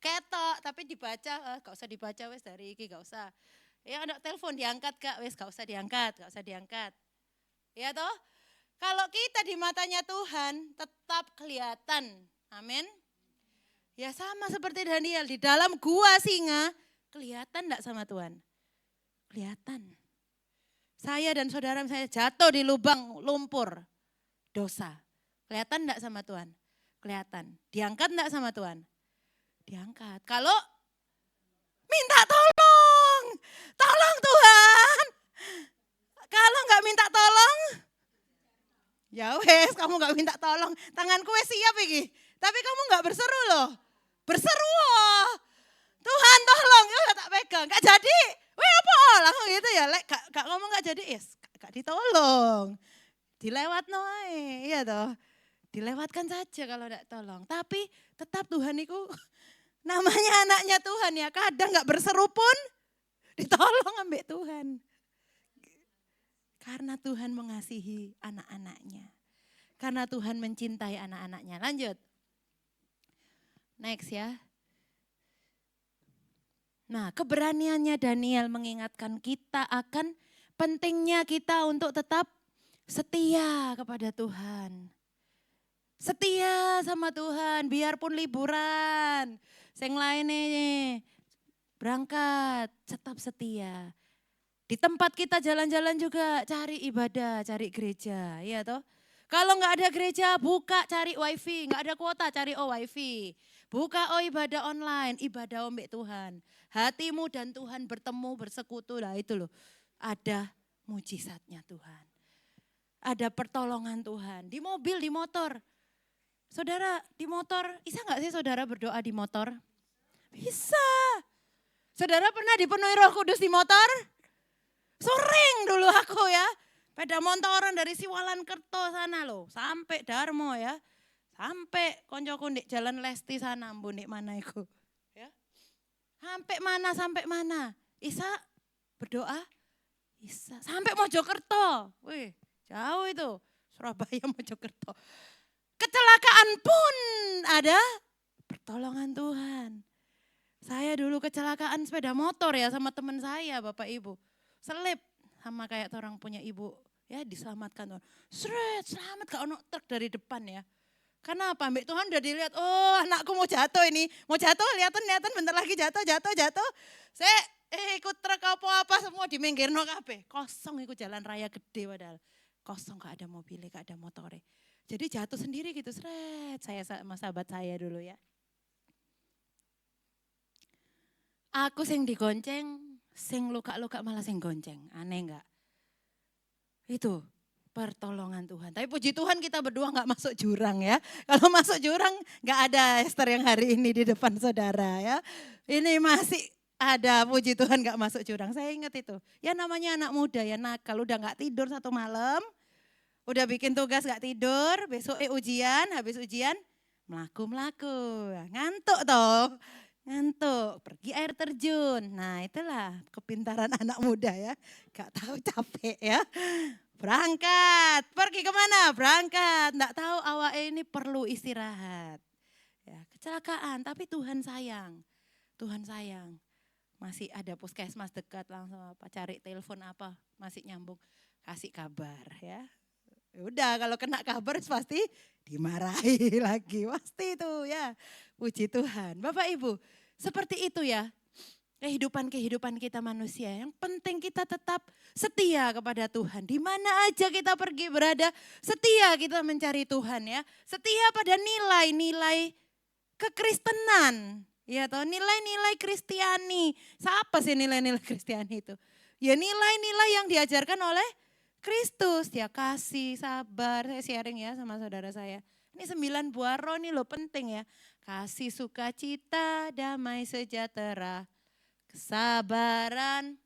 ketok, tapi dibaca, gak usah dibaca wes dari iki gak usah. Ya ada telepon diangkat Kak, wes gak usah diangkat. Ya toh, kalau kita di matanya Tuhan tetap kelihatan, amin. Ya sama seperti Daniel, di dalam gua singa Kelihatan enggak sama Tuhan? Kelihatan. Saya dan saudara saya jatuh di lubang lumpur dosa. Kelihatan enggak sama Tuhan? Kelihatan. Diangkat enggak sama Tuhan? Diangkat. Kalau minta tolong. Tolong Tuhan. Kalau enggak minta tolong, ya wes kamu enggak minta tolong. Tanganku wes siap iki. Tapi kamu enggak berseru loh. Berseru. Tuhan tolong, ya tak pegang. Enggak jadi. Weh apa langsung gitu ya. Lek gak ngomong enggak jadi, yes, gak ditolong. Dilewat noe, iya toh. Dilewatkan saja kalau enggak tolong. Tapi tetap Tuhan itu namanya anaknya Tuhan ya. Kadang enggak berseru pun ditolong ambek Tuhan. Karena Tuhan mengasihi anak-anaknya. Karena Tuhan mencintai anak-anaknya. Lanjut. Next ya. Nah, keberaniannya Daniel mengingatkan kita akan pentingnya kita untuk tetap setia kepada Tuhan. Setia sama Tuhan, biarpun liburan. Yang lain nih, berangkat, tetap setia. Di tempat kita jalan-jalan juga cari ibadah, cari gereja, ya toh. Kalau nggak ada gereja, buka cari wifi, nggak ada kuota cari wifi. Buka ibadah online, ibadah mbek Tuhan. Hatimu dan Tuhan bertemu, bersekutu, lah itu loh. Ada mujizatnya Tuhan. Ada pertolongan Tuhan, di mobil, di motor. Saudara di motor, bisa nggak sih saudara berdoa di motor? Bisa. Saudara pernah dipenuhi Roh Kudus di motor? Sering dulu aku ya. Pada motoran dari Siwalan Kerto sana loh, sampai Darmo ya. Sampai koncoku di Jalan Lesti sana, mbun di mana itu. Ya. Sampai mana. Isa berdoa, Isa. Sampai Mojokerto, wih jauh itu, Surabaya Mojokerto. Kecelakaan pun ada pertolongan Tuhan. Saya dulu kecelakaan sepeda motor ya sama teman saya Bapak Ibu. Selip sama kayak orang punya ibu ya diselamatkan Tuhan. Selamat gak ono truk dari depan ya. Karena apa? Mbak Tuhan udah dilihat, oh anakku mau jatuh ini. Mau jatuh, liatan bentar lagi jatuh. Saya ikut truk apa semua di minggirno kabeh. Kosong ikut jalan raya gede padahal. Kosong gak ada mobilnya, gak ada motornya. Jadi jatuh sendiri gitu, saya sama sahabat saya dulu ya. Aku sing digonceng, sing luka-luka malah sing gonceng, aneh enggak? Itu pertolongan Tuhan. Tapi puji Tuhan kita berdua enggak masuk jurang ya. Kalau masuk jurang enggak ada Esther yang hari ini di depan saudara ya. Ini masih ada puji Tuhan enggak masuk jurang. Saya ingat itu. Ya namanya anak muda ya nakal, udah enggak tidur satu malam. Udah bikin tugas gak tidur, besok ujian, habis ujian melaku. Ngantuk toh, pergi air terjun. Nah itulah kepintaran anak muda ya, gak tahu capek ya. Berangkat, pergi kemana? Berangkat, gak tahu awak ini perlu istirahat. Ya, kecelakaan, tapi Tuhan sayang. Masih ada puskesmas dekat langsung apa, cari telepon apa, masih nyambung, kasih kabar ya. Udah kalau kena kabar pasti dimarahi lagi. Pasti itu ya. Puji Tuhan. Bapak Ibu seperti itu ya. Kehidupan kita manusia. Yang penting kita tetap setia kepada Tuhan. Di mana aja kita pergi berada. Setia kita mencari Tuhan ya. Setia pada nilai-nilai kekristenan. Ya toh nilai-nilai Kristiani. Siapa sih nilai-nilai Kristiani itu? Ya nilai-nilai yang diajarkan oleh Kristus, ya kasih, sabar, saya sharing ya sama saudara saya. Ini 9 buah roh nih loh penting ya. Kasih, sukacita, damai sejahtera, kesabaran,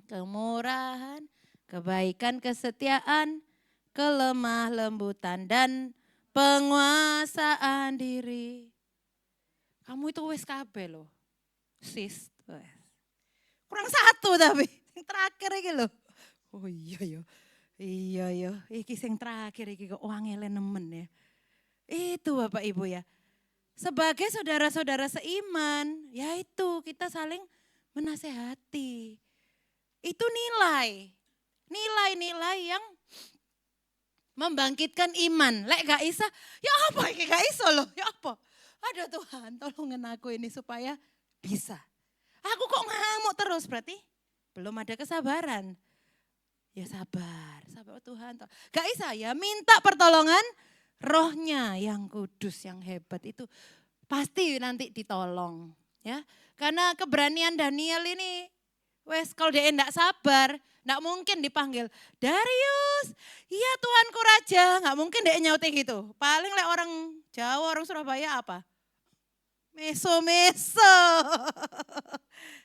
kemurahan, kebaikan, kesetiaan, kelemah lembutan, dan penguasaan diri. Kamu itu wes kabeh loh, sis. Kurang satu tapi, yang terakhir ini loh. Oh iya ya, iki sing terakhir iki kok wangele nemen ya. Itu Bapak Ibu ya. Sebagai saudara-saudara seiman, ya itu kita saling menasehati. Itu nilai yang membangkitkan iman. Lek gak isa, ya apa iki gak iso loh, ya apa? Aduh Tuhan tolongin aku ini supaya bisa. Aku kok ngamuk terus, berarti belum ada kesabaran. Ya sabar Tuhan. Gak bisa ya, minta pertolongan Rohnya yang kudus, yang hebat itu pasti nanti ditolong. Ya, karena keberanian Daniel ini, kalau dia enggak sabar, enggak mungkin dipanggil, Darius, iya Tuanku Raja, enggak mungkin dia nyautin gitu. Paling orang Jawa, orang Surabaya apa? Meso-meso.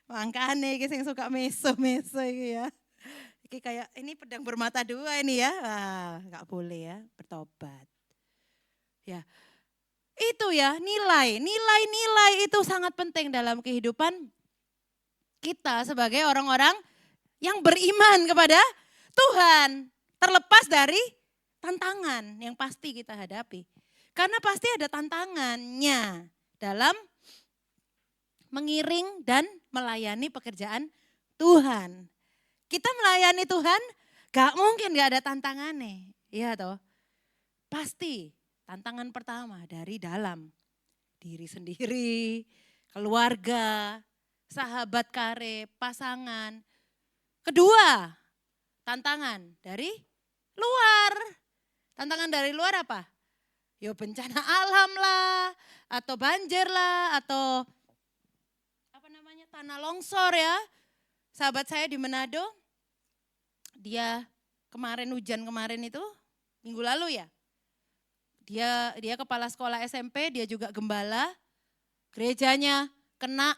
Makanya iki sing suka meso-meso iki ya. Iki kayak ini pedang bermata dua ini ya. Enggak boleh ya, bertobat. Ya. Itu ya, nilai itu sangat penting dalam kehidupan kita sebagai orang-orang yang beriman kepada Tuhan. Terlepas dari tantangan yang pasti kita hadapi. Karena pasti ada tantangannya dalam mengiring dan melayani pekerjaan Tuhan. Kita melayani Tuhan gak mungkin gak ada tantangannya. Iya toh, pasti. Tantangan pertama dari dalam diri sendiri, keluarga, sahabat karib, pasangan. Kedua, tantangan dari luar. Tantangan dari luar apa? Ya bencana alam lah, atau banjir lah, atau tanah longsor ya. Sahabat saya di Manado, dia hujan kemarin itu, minggu lalu ya. Dia kepala sekolah SMP, dia juga gembala. Gerejanya kena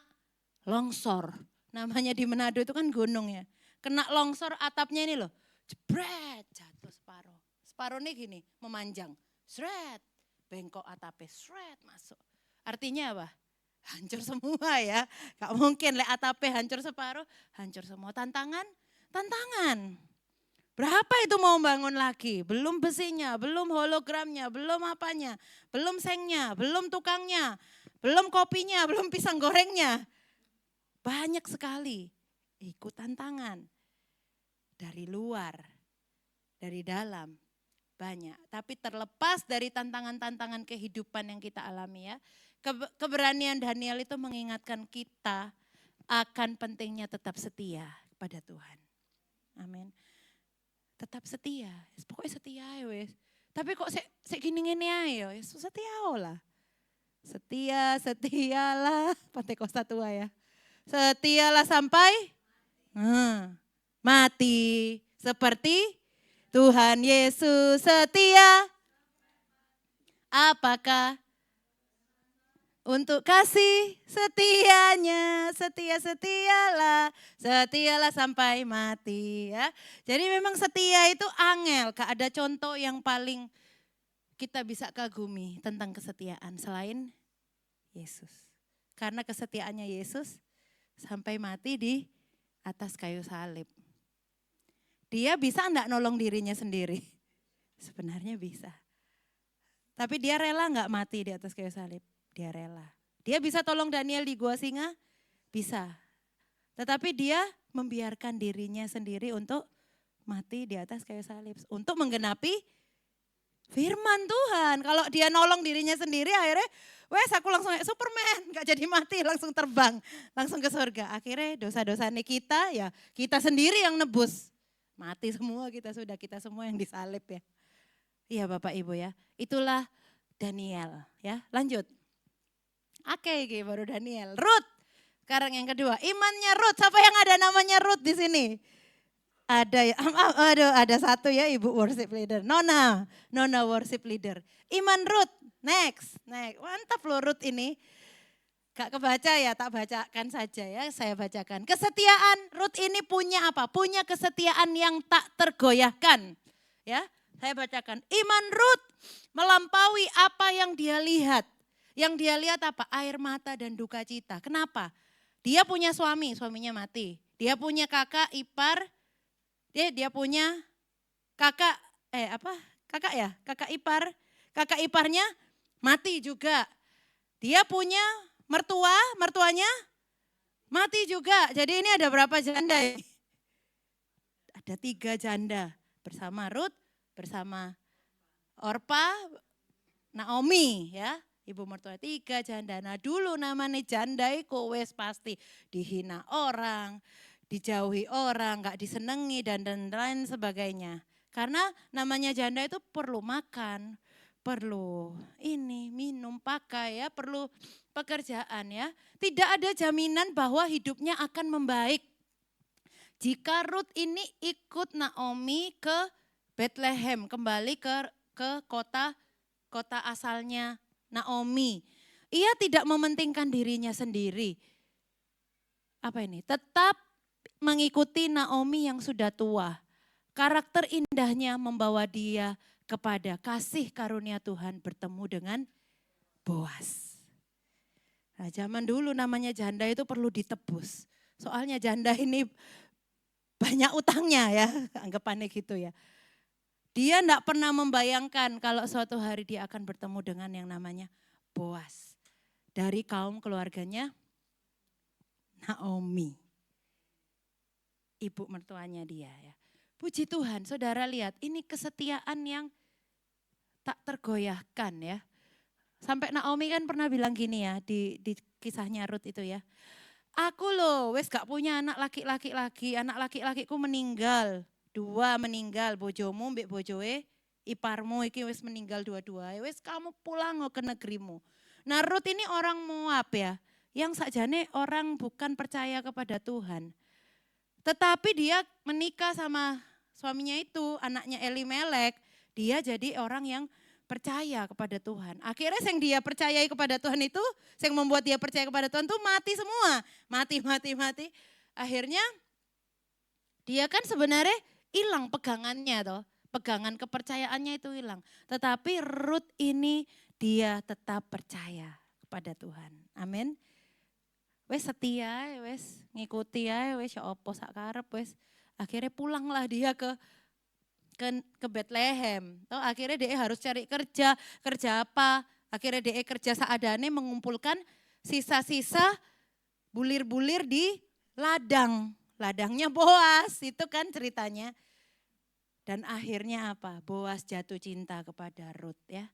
longsor. Namanya di Manado itu kan gunung ya. Kena longsor atapnya ini loh. Jebret, jatuh separuh. Separuh ini gini, memanjang. Sret, bengkok atapnya, sret masuk. Artinya apa? Hancur semua ya. Gak mungkin atapnya hancur separuh, hancur semua. Tantangan. Berapa itu mau bangun lagi? Belum besinya, belum hologramnya, belum apanya, belum sengnya, belum tukangnya, belum kopinya, belum pisang gorengnya. Banyak sekali ikut tantangan. Dari luar, dari dalam, banyak. Tapi terlepas dari tantangan-tantangan kehidupan yang kita alami ya. Keberanian Daniel itu mengingatkan kita akan pentingnya tetap setia kepada Tuhan. Amin. Tetap setia, pokoknya setia ya wes. Tapi kok gini-gini aja, setia lah. Setialah, Pantai Kosta tua ya. Setialah sampai mati. Seperti Tuhan Yesus setia. Apakah untuk kasih setianya, setialah sampai mati ya. Jadi memang setia itu angel, gak ada contoh yang paling kita bisa kagumi tentang kesetiaan selain Yesus. Karena kesetiaannya Yesus sampai mati di atas kayu salib. Dia bisa enggak nolong dirinya sendiri? Sebenarnya bisa. Tapi dia rela enggak mati di atas kayu salib? Dia rela. Dia bisa tolong Daniel di gua singa? Bisa. Tetapi dia membiarkan dirinya sendiri untuk mati di atas kayu salib. Untuk menggenapi firman Tuhan. Kalau dia nolong dirinya sendiri akhirnya, wes aku langsung kayak Superman. Gak jadi mati, langsung terbang. Langsung ke surga. Akhirnya dosa-dosanya kita ya kita sendiri yang nebus. Mati semua kita semua yang disalib ya. Iya Bapak Ibu ya. Itulah Daniel ya. Lanjut. Oke, baru Daniel. Ruth. Sekarang yang kedua, imannya Ruth. Siapa yang ada namanya Ruth di sini? Ada ya. Ada satu ya Ibu worship leader. Nona worship leader. Iman Ruth. Next. Mantap loh Ruth ini. Gak kebaca ya, tak bacakan saja ya, saya bacakan. Kesetiaan Ruth ini punya apa? Punya kesetiaan yang tak tergoyahkan. Ya, saya bacakan. Iman Ruth melampaui apa yang dia lihat. Yang dia lihat apa? Air mata dan duka cita. Kenapa? Dia punya suaminya mati. Dia punya kakak ipar, dia punya kakak ipar. Kakak iparnya mati juga. Dia punya mertuanya mati juga. Jadi ini ada berapa janda? Ada 3 janda bersama Ruth, bersama Orpa, Naomi ya. Ibu mertua 3 janda. Nah dulu namanya janda iku wis pasti dihina orang, dijauhi orang, gak disenengi dan lain sebagainya. Karena namanya janda itu perlu makan, perlu ini, minum, pakai ya, perlu pekerjaan ya. Tidak ada jaminan bahwa hidupnya akan membaik. Jika Ruth ini ikut Naomi ke Bethlehem, kembali ke kota asalnya Naomi. Ia tidak mementingkan dirinya sendiri. Apa ini? Tetap mengikuti Naomi yang sudah tua. Karakter indahnya membawa dia kepada kasih karunia Tuhan bertemu dengan Boas. Nah, zaman dulu namanya janda itu perlu ditebus. Soalnya janda ini banyak utangnya ya, anggapannya gitu ya. Dia enggak pernah membayangkan kalau suatu hari dia akan bertemu dengan yang namanya Boas. Dari kaum keluarganya Naomi. Ibu mertuanya dia ya. Puji Tuhan, saudara lihat ini kesetiaan yang tak tergoyahkan ya. Sampai Naomi kan pernah bilang gini ya di kisahnya Ruth itu ya. Aku loh wes gak punya anak laki-laki lagi, anak laki-lakiku meninggal. 2 meninggal, bojomu mbek bojoe iparmu iki wis meninggal dua-dua. Wis kamu pulang ke negerimu. Nah Ruth ini orang Moab ya, yang sakjane orang bukan percaya kepada Tuhan. Tetapi dia menikah sama suaminya itu, anaknya Elimelek, dia jadi orang yang percaya kepada Tuhan. Akhirnya yang dia percayai kepada Tuhan itu, yang membuat dia percaya kepada Tuhan itu mati semua. Mati. Akhirnya dia kan sebenarnya hilang pegangannya toh. Pegangan kepercayaannya itu hilang. Tetapi Ruth ini dia tetap percaya kepada Tuhan. Amin. Wes setia, wes ngikuti ya, wes ya opo sak karep wes. Akhirnya pulanglah dia ke Bethlehem. Toh akhirnya dia harus cari kerja apa? Akhirnya dia kerja seadane mengumpulkan sisa-sisa bulir-bulir di ladang. Ladangnya Boas, itu kan ceritanya. Dan akhirnya apa? Boas jatuh cinta kepada Ruth ya.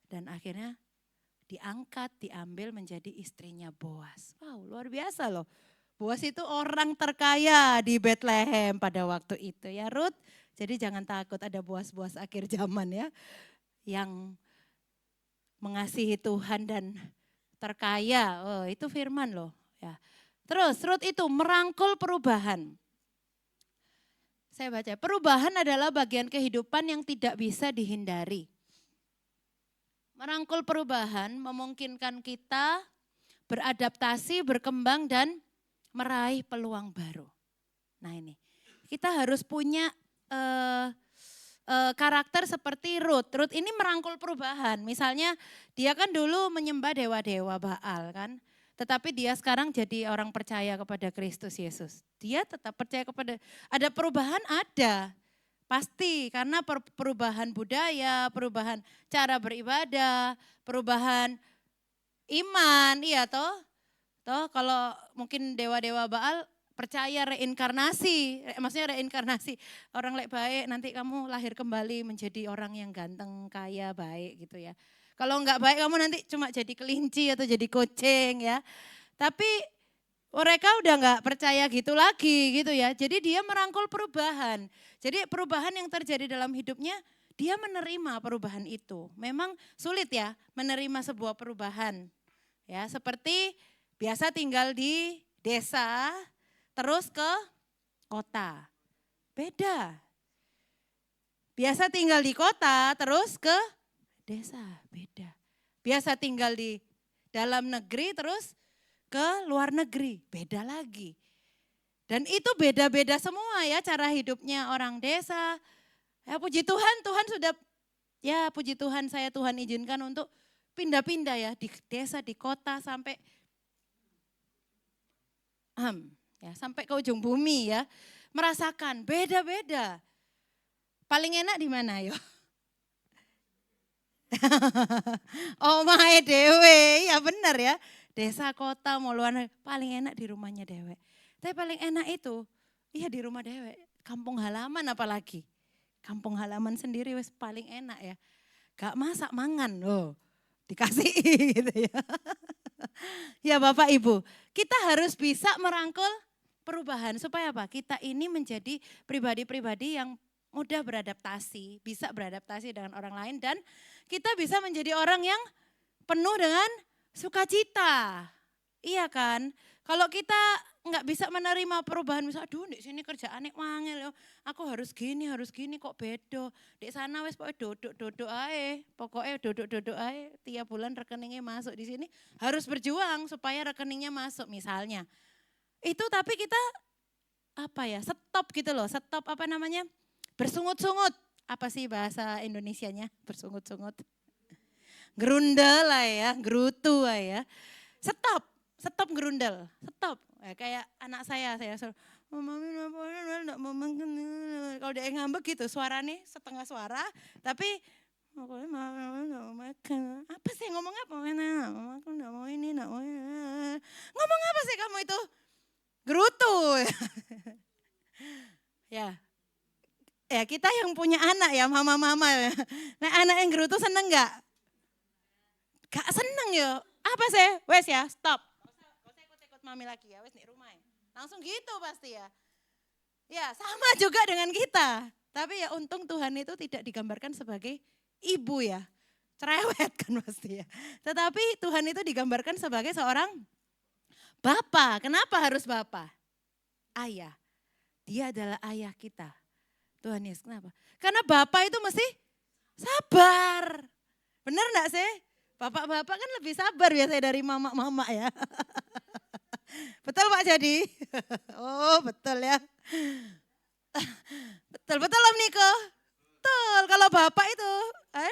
Dan akhirnya diangkat, diambil menjadi istrinya Boas. Wow, luar biasa loh. Boas itu orang terkaya di Bethlehem pada waktu itu ya Ruth. Jadi jangan takut ada Boas-Boas akhir zaman ya. Yang mengasihi Tuhan dan terkaya. Oh, itu firman loh ya. Terus Ruth itu merangkul perubahan. Saya baca, perubahan adalah bagian kehidupan yang tidak bisa dihindari. Merangkul perubahan memungkinkan kita beradaptasi, berkembang dan meraih peluang baru. Nah ini, kita harus punya karakter seperti Ruth. Ruth ini merangkul perubahan. Misalnya dia kan dulu menyembah dewa-dewa Baal kan. Tetapi dia sekarang jadi orang percaya kepada Kristus Yesus. Dia tetap percaya kepada, ada perubahan ada. Pasti karena perubahan budaya, perubahan cara beribadah, perubahan iman, iya toh. Toh kalau mungkin dewa-dewa Baal percaya reinkarnasi, maksudnya reinkarnasi. Orang lek baik nanti kamu lahir kembali menjadi orang yang ganteng, kaya, baik gitu ya. Kalau enggak baik kamu nanti cuma jadi kelinci atau jadi kucing ya. Tapi mereka udah enggak percaya gitu lagi gitu ya. Jadi dia merangkul perubahan. Jadi perubahan yang terjadi dalam hidupnya dia menerima perubahan itu. Memang sulit ya menerima sebuah perubahan. Ya, seperti biasa tinggal di desa terus ke kota. Beda. Biasa tinggal di kota terus ke desa, beda. Biasa tinggal di dalam negeri terus ke luar negeri, beda lagi. Dan itu beda-beda semua ya cara hidupnya orang desa. Ya puji Tuhan, Tuhan sudah, ya puji Tuhan saya Tuhan izinkan untuk pindah-pindah ya di desa, di kota sampai ya sampai ke ujung bumi ya. Merasakan beda-beda. Paling enak di mana yo? Omahe dewe, ya benar ya. Desa, kota, mau luar negeri, paling enak di rumahnya dewe. Tapi paling enak itu, iya di rumah dewe. Kampung halaman apalagi. Kampung halaman sendiri wes paling enak ya. Gak masak mangan loh. dikasih gitu ya. Ya Bapak Ibu, kita harus bisa merangkul perubahan supaya apa? Kita ini menjadi pribadi-pribadi yang mudah beradaptasi, bisa beradaptasi dengan orang lain dan kita bisa menjadi orang yang penuh dengan sukacita. Iya kan? Kalau kita nggak bisa menerima perubahan, misalnya aduh di sini kerjaannya wangil ya, aku harus gini kok bedo. Di sana wes pokoknya duduk ae, pokoknya duduk ae, tiap bulan rekeningnya masuk di sini harus berjuang supaya rekeningnya masuk misalnya. Itu tapi kita apa ya, stop gitu loh, stop apa namanya, bersungut-sungut. Apa sih bahasa Indonesianya bersungut-sungut? Gerundel lah ya, gerutu lah ya. Stop gerundel, stop. Kayak anak saya suruh, mami enggak mau makan. Kalau dia ngambek gitu, suaranya setengah suara, tapi pokoknya mama enggak mau makan. Apa sih ngomong apa? Aku enggak mau ini, enggak mau. Ngomong apa sih kamu itu? Gerutu. Ya. Ya kita yang punya anak ya, mama-mama. Nah anak yang gerutu seneng enggak? Gak seneng ya. Apa sih? Wes ya, stop. Gak usah ikut-ikut mami lagi ya, wes nih rumah ya. Langsung gitu pasti ya. Ya sama juga dengan kita. Tapi ya untung Tuhan itu tidak digambarkan sebagai ibu ya. Cerewet kan pasti ya. Tetapi Tuhan itu digambarkan sebagai seorang Bapa. Kenapa harus Bapa? Ayah. Dia adalah ayah kita. Tuhan Yesus kenapa? Karena Bapa itu mesti sabar. Benar enggak sih? Bapak-bapak kan lebih sabar biasanya dari mama-mama ya. Betul Pak Jadi? Oh betul ya. Betul Om Niko? Betul, kalau bapak itu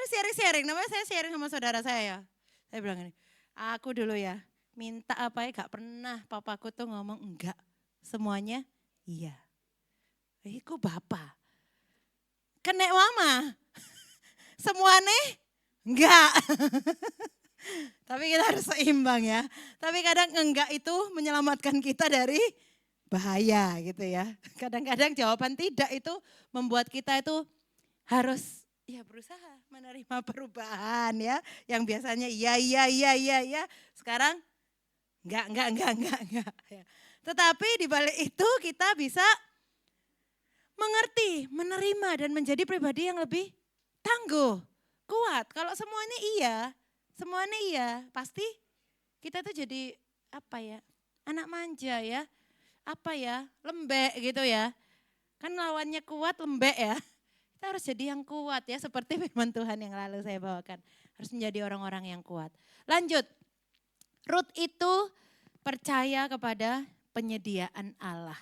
sharing-sharing, namanya saya sharing sama saudara saya ya. Saya bilang ini, aku dulu ya minta apa ya gak pernah papaku tuh ngomong enggak. Semuanya iya. Iku bapak. Kena mama. Semuanya enggak. Tapi kita harus seimbang ya. Tapi kadang enggak itu menyelamatkan kita dari bahaya gitu ya. Kadang-kadang jawaban tidak itu membuat kita itu harus ya berusaha menerima perubahan ya. Yang biasanya iya. Sekarang enggak. Ya. Tetapi di balik itu kita bisa mengerti, menerima dan menjadi pribadi yang lebih tangguh, kuat. Kalau semuanya iya, pasti kita tuh jadi apa ya, anak manja ya, apa ya, lembek gitu ya. Kan lawannya kuat, lembek ya. Kita harus jadi yang kuat ya, seperti firman Tuhan yang lalu saya bawakan. Harus menjadi orang-orang yang kuat. Lanjut, Ruth itu percaya kepada penyediaan Allah.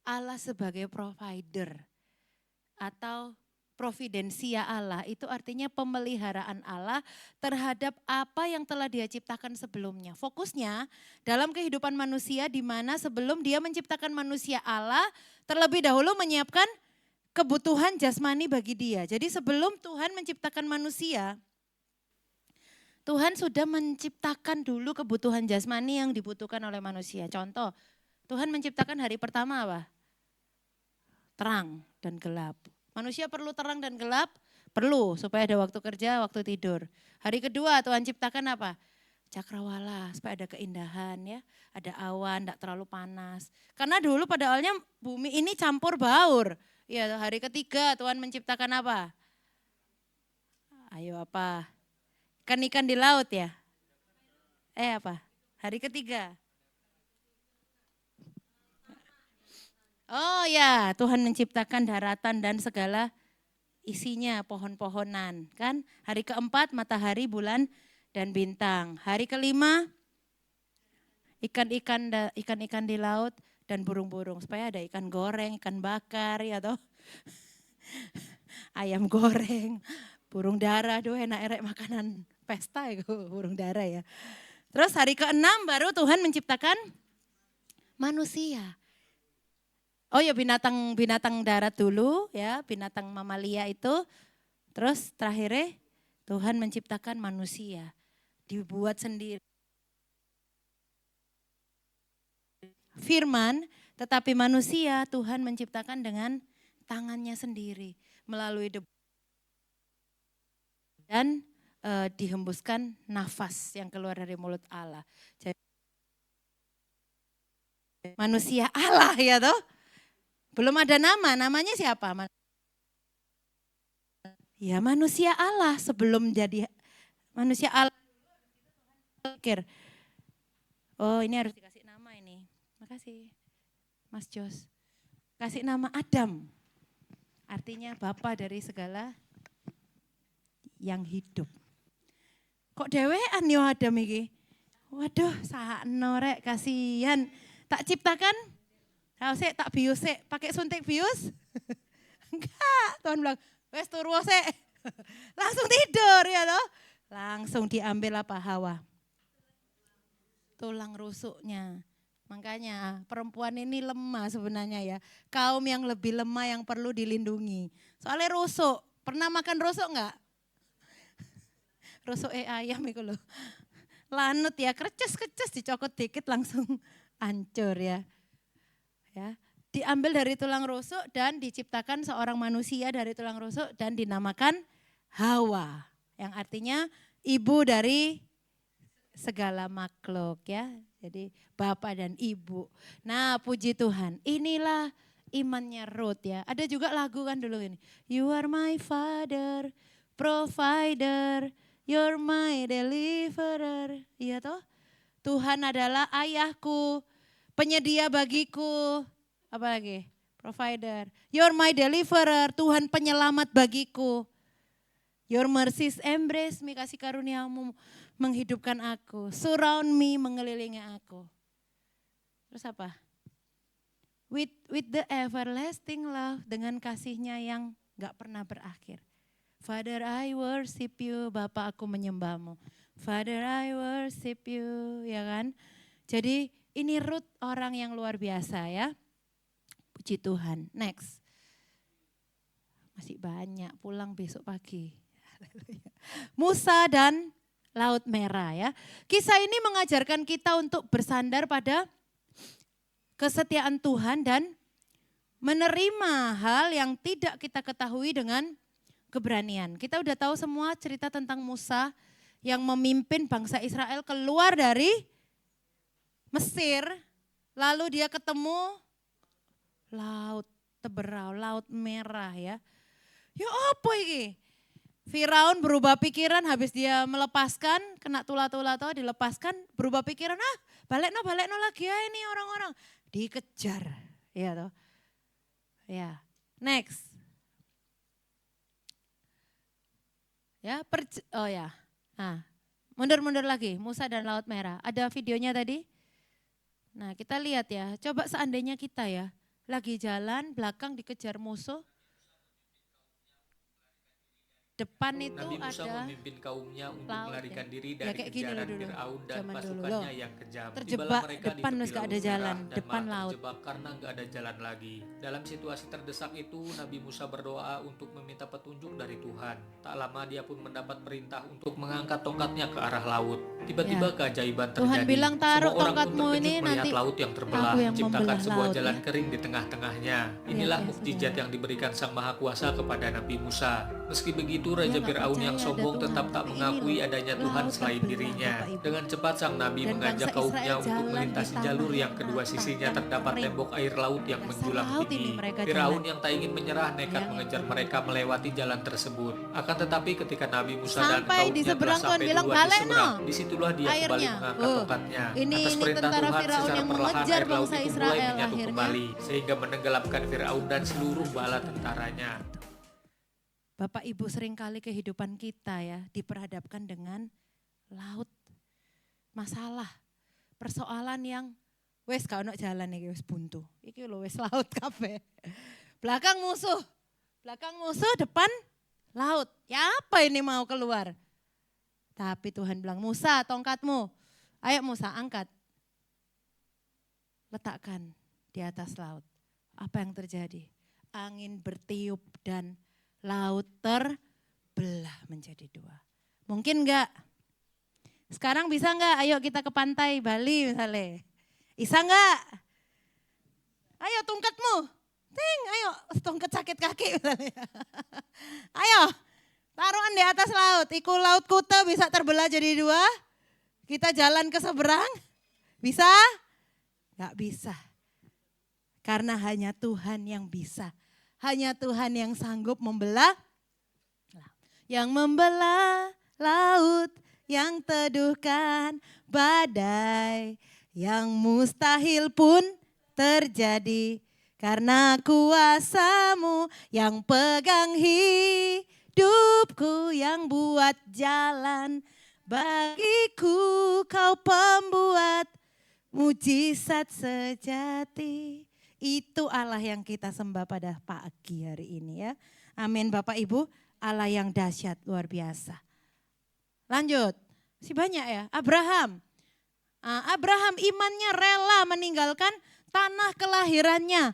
Allah sebagai provider atau providensia Allah itu artinya pemeliharaan Allah terhadap apa yang telah dia ciptakan sebelumnya. Fokusnya dalam kehidupan manusia di mana sebelum dia menciptakan manusia Allah terlebih dahulu menyiapkan kebutuhan jasmani bagi dia. Jadi sebelum Tuhan menciptakan manusia, Tuhan sudah menciptakan dulu kebutuhan jasmani yang dibutuhkan oleh manusia. Contoh, Tuhan menciptakan hari pertama apa? Terang dan gelap. Manusia perlu terang dan gelap? Perlu, supaya ada waktu kerja, waktu tidur. Hari kedua Tuhan ciptakan apa? Cakrawala, supaya ada keindahan ya. Ada awan, tidak terlalu panas. Karena dulu pada awalnya bumi ini campur baur. Ya, hari ketiga Tuhan menciptakan apa? Ayo apa? Ikan-ikan di laut ya? Apa? Hari ketiga. Oh ya, Tuhan menciptakan daratan dan segala isinya, pohon-pohonan. Kan? Hari keempat matahari, bulan, dan bintang. Hari kelima ikan-ikan di laut dan burung-burung. Supaya ada ikan goreng, ikan bakar, ya toh. Ayam goreng, burung dara, aduh enak-enak makanan pesta itu burung dara ya. Terus hari keenam baru Tuhan menciptakan manusia. Oh ya binatang darat dulu ya, binatang mamalia itu. Terus terakhirnya Tuhan menciptakan manusia. Dibuat sendiri. Firman, tetapi manusia Tuhan menciptakan dengan tangannya sendiri. Melalui debu dan dihembuskan nafas yang keluar dari mulut Allah. Jadi manusia Allah ya toh. Belum ada nama, namanya siapa? Ya manusia Allah sebelum jadi manusia Allah. Pikir, oh ini harus dikasih nama ini. Makasih Mas Jos. Kasih nama Adam. Artinya Bapa dari segala yang hidup. Kok dewean yo Adam iki? Waduh, sakno rek kasihan. Tak ciptakan? Sik tak bius sik, pakai suntik bius? Enggak, Tuhan bilang, wes turu sik. Langsung tidur ya toh. Langsung diambil apa Hawa? Tulang rusuknya. Makanya perempuan ini lemah sebenarnya ya. Kaum yang lebih lemah yang perlu dilindungi. Soalnya rusuk, pernah makan rusuk enggak? Rusuk ayam itu loh. Lanut ya, kerces-kerces dicokot dikit langsung hancur ya. Ya, diambil dari tulang rusuk dan diciptakan seorang manusia dari tulang rusuk dan dinamakan Hawa. Yang artinya ibu dari segala makhluk ya. Jadi bapak dan ibu. Nah puji Tuhan, inilah imannya Ruth ya. Ada juga lagu kan dulu ini. You are my father, provider, you're my deliverer. Iya toh? Tuhan adalah ayahku, penyedia bagiku. Apa lagi? Provider. You're my deliverer, Tuhan penyelamat bagiku. Your mercies embrace me, kasih karuniamu menghidupkan aku. Surround me, mengelilingi aku. Terus apa? With the everlasting love, dengan kasihnya yang gak pernah berakhir. Father, I worship you, Bapa aku menyembahmu. Father, I worship you, ya kan? Jadi ini Ruth orang yang luar biasa ya. Puji Tuhan. Next. Masih banyak, pulang besok pagi. Musa dan Laut Merah ya. Kisah ini mengajarkan kita untuk bersandar pada kesetiaan Tuhan dan menerima hal yang tidak kita ketahui dengan keberanian. Kita udah tahu semua cerita tentang Musa yang memimpin bangsa Israel keluar dari Mesir, lalu dia ketemu laut Teberau, Laut Merah ya. Ya apa ini? Firaun berubah pikiran habis dia melepaskan, kena tula-tula toh dilepaskan, berubah pikiran, balik no lagi ya ini orang-orang. Dikejar, ya toh. Ya, next. Ya, oh ya. Nah, mundur-mundur lagi, Musa dan Laut Merah. Ada videonya tadi? Nah, kita lihat ya. Coba seandainya kita ya, lagi jalan, belakang dikejar musuh. Depan itu Nabi Musa ada memimpin kaumnya untuk laut, melarikan ya. diri Ya, dari kayak gini kejaran loh dulu, Firaun dan zaman dulu pasukannya loh. yang kejam. Terjebak, Tibalah mereka depan di terus tepi gak ada Laut jalan, Merah dan depan malah laut. terjebak karena gak ada jalan lagi. Dalam situasi terdesak itu, Nabi Musa berdoa untuk meminta petunjuk dari Tuhan. Tak lama dia pun mendapat perintah untuk mengangkat tongkatnya ke arah laut. Tiba-tiba keajaiban terjadi. Tuhan bilang, taruh Semua orang pun tongkatmu terkejut ini, melihat nanti laut yang terbelah, aku yang menciptakan membelah sebuah laut, jalan ya. kering di tengah-tengahnya. Inilah mukjizat yang diberikan Sang Maha Kuasa kepada Nabi Musa. Meski begitu, Raja nggak Firaun yang percaya ada sombong Tuhan, tetap tak tapi ini mengakui loh, adanya Tuhan laut selain terbelah, dirinya. Bapak Ibu. Dengan cepat Sang Nabi Dan mengajak bangsa kaumnya Israel untuk jalan melintasi di jalur tanah yang kedua yang sisinya tanah terdapat kering. tembok air laut yang Dasar menjulang laut ini tinggi. mereka Firaun jalan. yang tak ingin menyerah nekat Yang mengejar itu. mereka melewati jalan tersebut. Akan tetapi ketika Nabi Musa dan Sampai di kaumnya telah seberang Tuhan sampai bilang, duluan di "Balik, seberang, no." disitulah dia kembali Airnya. mengangkat tongkatnya. Ini Atas perintah tentara Tuhan Firaun secara yang perlahan mengejar air laut bangsa itu mulai Israel menyatu akhirnya. kembali sehingga menenggelamkan Firaun dan seluruh bala tentaranya. Bapak Ibu seringkali kehidupan kita ya diperhadapkan dengan laut. Masalah, persoalan yang wes gak ono jalan iki wis buntu. Iki lho wis laut kabeh. Belakang musuh, depan laut. Ya apa ini mau keluar? Tapi Tuhan bilang, Musa tongkatmu. Ayo Musa angkat. Letakkan di atas laut. Apa yang terjadi? Angin bertiup dan laut terbelah menjadi dua. Mungkin enggak? Sekarang bisa enggak? Ayo kita ke pantai Bali misalnya. Bisa enggak? Ayo tongkatmu. Ting, ayo tongkat sakit kaki misalnya. Ayo taruhan di atas laut. Iku laut Kute bisa terbelah jadi dua. Kita jalan ke seberang. Bisa? Gak bisa. Karena hanya Tuhan yang bisa. Hanya Tuhan yang sanggup membelah. Yang membelah laut, yang teduhkan badai. Yang mustahil pun terjadi. Karena kuasa-Mu yang pegang hidupku, yang buat jalan bagiku. Kau pembuat mujizat sejati. Itu Allah yang kita sembah pada pagi hari ini ya. Amin Bapak Ibu, Allah yang dahsyat luar biasa. Lanjut, si banyak ya, Abraham. Abraham imannya rela meninggalkan tanah kelahirannya.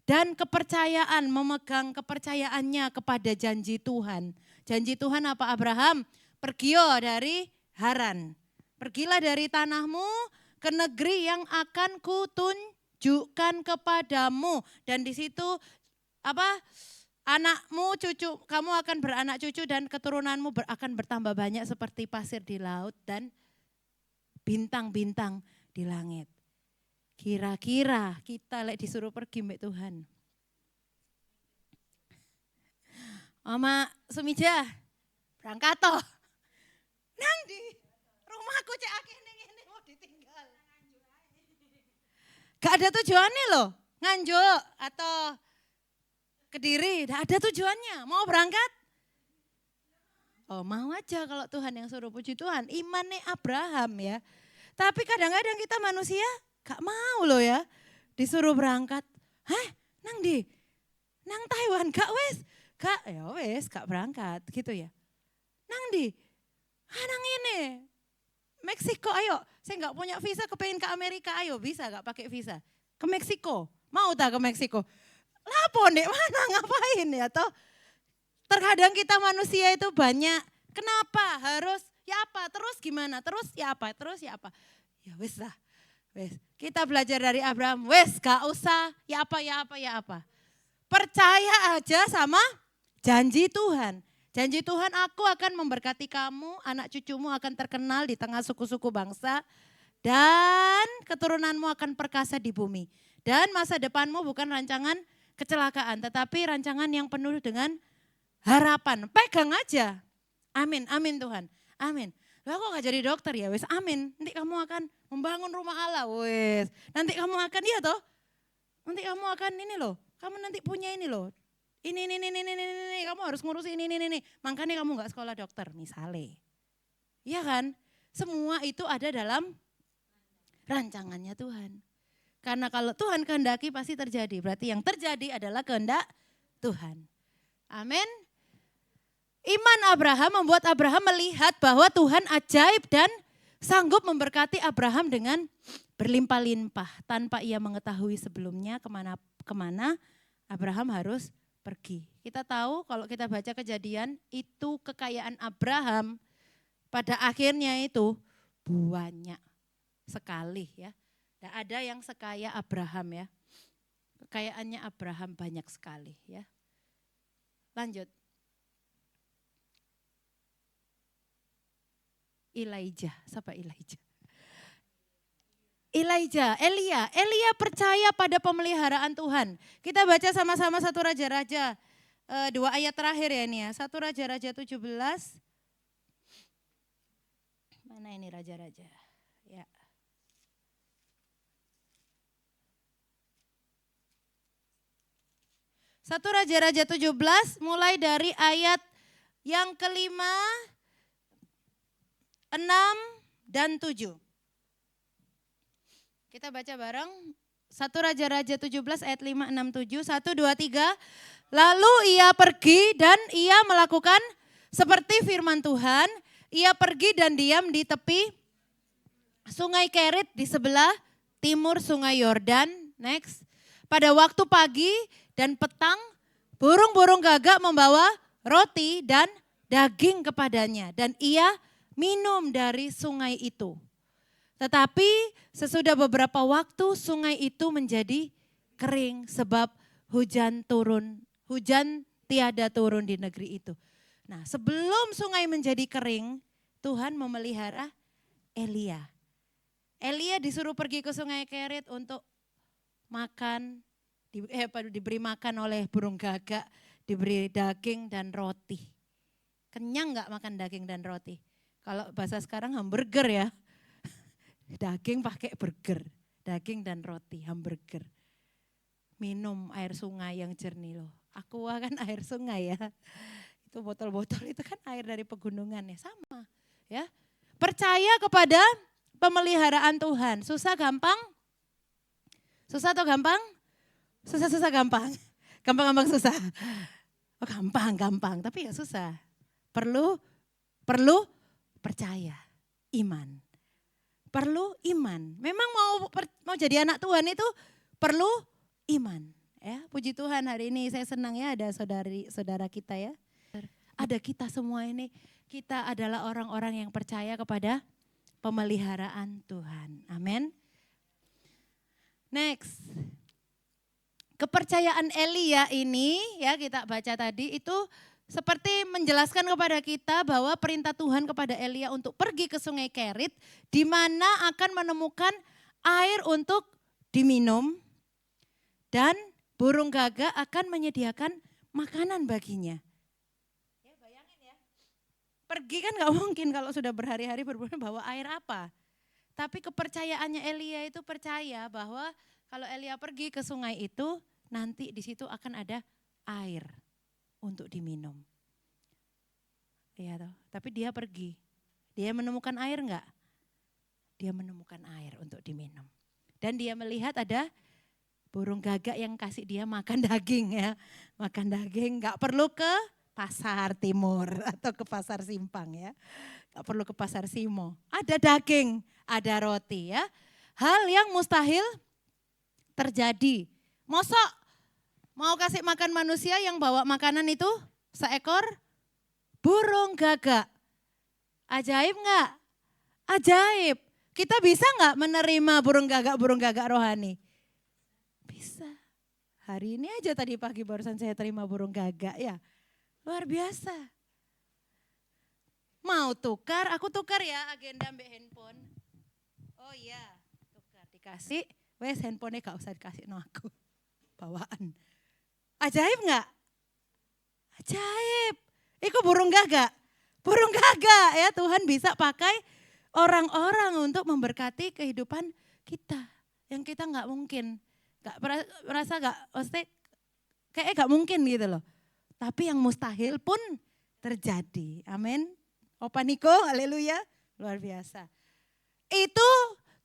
Dan kepercayaan, memegang kepercayaannya kepada janji Tuhan. Janji Tuhan apa Abraham? Pergio dari Haran. Pergilah dari tanahmu ke negeri yang akan kutunjukkan kepadamu. Dan di situ anakmu, cucu, kamu akan beranak cucu dan keturunanmu akan bertambah banyak seperti pasir di laut dan bintang-bintang di langit. Kira-kira kita disuruh pergi mbak Tuhan. Mama Sumija, berangkat toh. Nang di rumahku cek akeh ini mau ditinggal. Gak ada tujuannya loh, Nganjuk atau Kediri, gak ada tujuannya. Mau berangkat? Oh mau aja kalau Tuhan yang suruh, puji Tuhan. Imannya Abraham ya. Tapi kadang-kadang kita manusia gak mau loh ya, disuruh berangkat. Hah, nang di, nang Taiwan gak wes, gak ya wes, gak berangkat gitu ya. Nang di, nang ini, Meksiko ayo, saya gak punya visa kepengen ke Amerika, ayo bisa gak pakai visa. Ke Meksiko, mau tak ke Meksiko? Lapo dek mana ngapain ya toh. Terkadang kita manusia itu banyak, kenapa harus, ya apa, terus gimana, terus ya apa, terus ya apa. Ya wes lah. Wes, kita belajar dari Abraham, wes gak usah ya apa, ya apa, ya apa. Percaya aja sama janji Tuhan. Janji Tuhan, aku akan memberkati kamu, anak cucumu akan terkenal di tengah suku-suku bangsa. Dan keturunanmu akan perkasa di bumi. Dan masa depanmu bukan rancangan kecelakaan, tetapi rancangan yang penuh dengan harapan. Pegang aja. Amin, amin Tuhan, amin. Lah kok gak jadi dokter ya, wes amin. Nanti kamu akan membangun rumah Allah, wes. Nanti kamu akan, iya toh. Nanti kamu akan ini loh, kamu nanti punya ini loh. Ini, kamu harus ngurus ini. Makanya kamu gak sekolah dokter, misalnya. Iya kan? Semua itu ada dalam rancangannya Tuhan. Karena kalau Tuhan kehendaki pasti terjadi. Berarti yang terjadi adalah kehendak Tuhan. Amin. Iman Abraham membuat Abraham melihat bahwa Tuhan ajaib dan sanggup memberkati Abraham dengan berlimpah-limpah. Tanpa ia mengetahui sebelumnya kemana Abraham harus pergi. Kita tahu kalau kita baca Kejadian, itu kekayaan Abraham pada akhirnya itu banyak sekali ya. Tidak ada yang sekaya Abraham ya. Kekayaannya Abraham banyak sekali ya. Lanjut. Elijah, siapa Elijah? Elia percaya pada pemeliharaan Tuhan. Kita baca sama-sama 1 Raja-Raja, 2 ayat terakhir ya ini ya. 1 Raja-Raja 17. Mana ini Raja-Raja? Ya. Satu Raja-Raja 17 mulai dari ayat yang kelima, 6 dan 7. Kita baca bareng. 1 Raja-Raja 17 ayat 5, 6, 7. 1, 2, 3. Lalu ia pergi dan ia melakukan seperti firman Tuhan. Ia pergi dan diam di tepi sungai Kerit di sebelah timur sungai Yordan. Next. Pada waktu pagi dan petang, burung-burung gagak membawa roti dan daging kepadanya. Dan ia minum dari sungai itu. Tetapi sesudah beberapa waktu sungai itu menjadi kering sebab hujan tiada turun di negeri itu. Nah, sebelum sungai menjadi kering, Tuhan memelihara Elia. Elia disuruh pergi ke sungai Kerit untuk makan, diberi makan oleh burung gagak, diberi daging dan roti. Kenyang nggak makan daging dan roti? Kalau bahasa sekarang hamburger ya. Daging pakai burger, daging dan roti, hamburger. Minum air sungai yang jernih loh. Aqua kan air sungai ya. Itu botol-botol itu kan air dari pegunungan ya, sama ya. Percaya kepada pemeliharaan Tuhan. Susah gampang? Susah atau gampang? Susah-susah gampang. Gampang-gampang susah. Oh, gampang, tapi ya susah. Perlu percaya, iman. Perlu iman. Memang mau jadi anak Tuhan itu perlu iman. Ya, puji Tuhan hari ini saya senang ya ada saudara kita ya. Ada kita semua ini, kita adalah orang-orang yang percaya kepada pemeliharaan Tuhan. Amin. Next. Kepercayaan Elia ini ya kita baca tadi itu seperti menjelaskan kepada kita bahwa perintah Tuhan kepada Elia untuk pergi ke sungai Kerit di mana akan menemukan air untuk diminum dan burung gagak akan menyediakan makanan baginya. Ya bayangin ya, pergi kan gak mungkin kalau sudah berhari-hari berbulan bawa air apa. Tapi kepercayaannya Elia itu percaya bahwa kalau Elia pergi ke sungai itu nanti di situ akan ada air untuk diminum. Iya toh, tapi dia pergi. Dia menemukan air enggak? Dia menemukan air untuk diminum. Dan dia melihat ada burung gagak yang kasih dia makan daging ya. Makan daging, enggak perlu ke pasar timur atau ke pasar simpang ya. Enggak perlu ke pasar Simo. Ada daging, ada roti ya. Hal yang mustahil terjadi. Mosok mau kasih makan manusia yang bawa makanan itu seekor burung gagak. Ajaib enggak? Ajaib. Kita bisa enggak menerima burung gagak rohani? Bisa. Hari ini aja tadi pagi barusan saya terima burung gagak ya. Luar biasa. Mau tukar, aku tukar ya agenda mbak handphone. Oh iya, tukar dikasih. Wes handphonenya gak usah dikasih no aku. Bawaan. Ajaib enggak? Ajaib. Itu burung gagak. Burung gagak ya Tuhan bisa pakai orang-orang untuk memberkati kehidupan kita. Yang kita enggak mungkin. Enggak merasa enggak, maksudnya kayaknya enggak mungkin gitu loh. Tapi yang mustahil pun terjadi. Amin. Opa Niko, haleluya. Luar biasa. Itu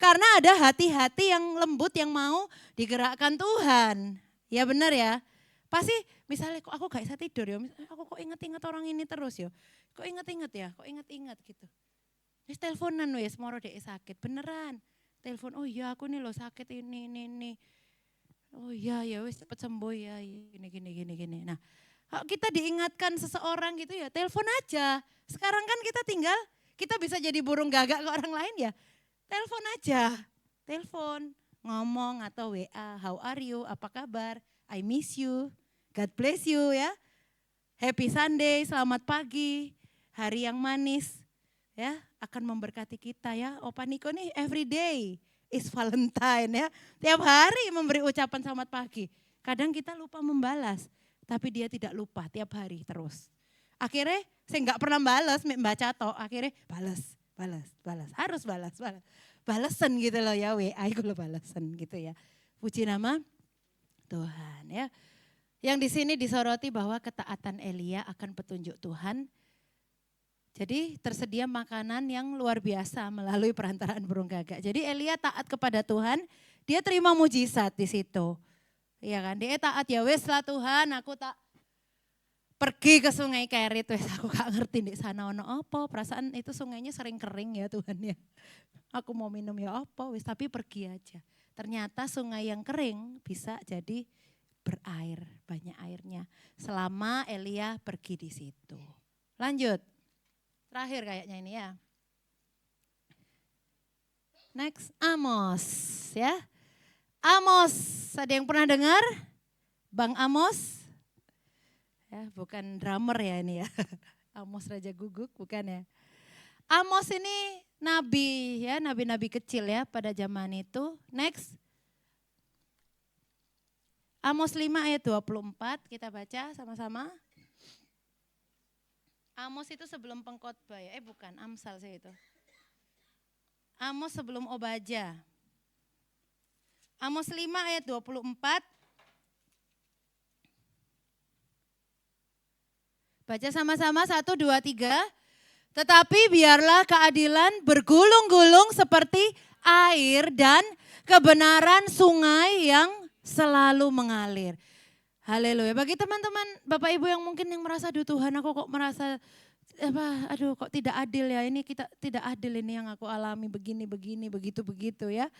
karena ada hati-hati yang lembut yang mau digerakkan Tuhan. Ya benar ya. Pasti misalnya kok aku gak bisa tidur ya, aku kok inget-inget orang ini terus ya. Kok inget-inget ya, kok inget-inget gitu. Wis teleponan wis moro dek sakit, beneran. Telepon, oh iya aku nih loh sakit ini. Oh iya ya wis cepet sembuh ya, gini. Nah kalau kita diingatkan seseorang gitu ya, telepon aja. Sekarang kan kita bisa jadi burung gagak ke orang lain ya. Telepon aja, telepon, ngomong atau WA, how are you, apa kabar, I miss you, God bless you ya. Happy Sunday, selamat pagi, hari yang manis ya akan memberkati kita ya. Opa Niko nih every day is Valentine ya. Tiap hari memberi ucapan selamat pagi. Kadang kita lupa membalas, tapi dia tidak lupa tiap hari terus. Akhirnya saya nggak pernah balas, membaca toh, akhirnya balas. Harus balas. Balasan gitu loh ya, WA itu loh balasan gitu ya. Puji nama Tuhan ya. Yang di sini disoroti bahwa ketaatan Elia akan petunjuk Tuhan. Jadi tersedia makanan yang luar biasa melalui perantaraan burung gagak. Jadi Elia taat kepada Tuhan, dia terima mujizat di situ. Iya kan, dia taat ya wes lah Tuhan, aku tak pergi ke sungai Kerit, wes aku gak ngerti di sana ono apa, perasaan itu sungainya sering kering ya Tuhan ya. Aku mau minum ya apa, wes tapi pergi aja. Ternyata sungai yang kering bisa jadi berair, banyak airnya. Selama Elia pergi di situ. Lanjut, terakhir kayaknya ini ya. Next, Amos ya. Amos, ada yang pernah dengar? Bang Amos? Ya, bukan drummer ya ini ya. Amos Raja Guguk, bukan ya. Amos ini nabi ya, nabi-nabi kecil ya pada zaman itu. Next. Amos 5 ayat 24 kita baca sama-sama. Amos itu sebelum pengkhotbah ya, bukan, Amsal saya itu. Amos sebelum Obaja. Amos 5 ayat 24. Baca sama-sama 1, 2, 3. Tetapi biarlah keadilan bergulung-gulung seperti air dan kebenaran sungai yang selalu mengalir. Haleluya. Bagi teman-teman Bapak Ibu yang mungkin yang merasa, aduh Tuhan aku kok merasa aduh kok tidak adil ya, ini kita tidak adil ini yang aku alami begini begitu ya.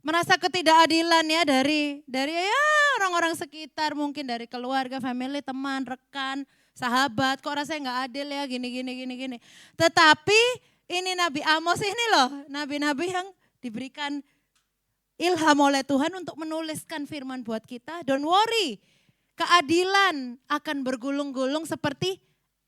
Merasa ketidakadilan ya dari ya orang-orang sekitar, mungkin dari keluarga, family, teman, rekan, sahabat, kok rasanya nggak adil ya gini. Tetapi ini Nabi Amos ini loh, nabi-nabi yang diberikan ilham oleh Tuhan untuk menuliskan firman buat kita. Don't worry, keadilan akan bergulung-gulung seperti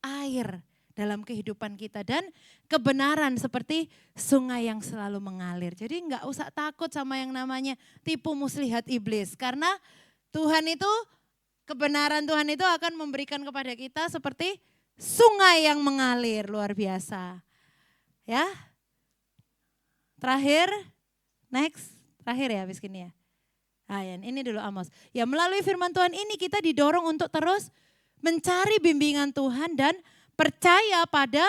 air dalam kehidupan kita dan kebenaran seperti sungai yang selalu mengalir. Jadi nggak usah takut sama yang namanya tipu muslihat iblis, karena Tuhan itu, kebenaran Tuhan itu akan memberikan kepada kita seperti sungai yang mengalir, luar biasa. Ya. Terakhir, next. Terakhir ya habis gini ya. Nah, ya, ini dulu Amos. Ya, melalui firman Tuhan ini kita didorong untuk terus mencari bimbingan Tuhan dan percaya pada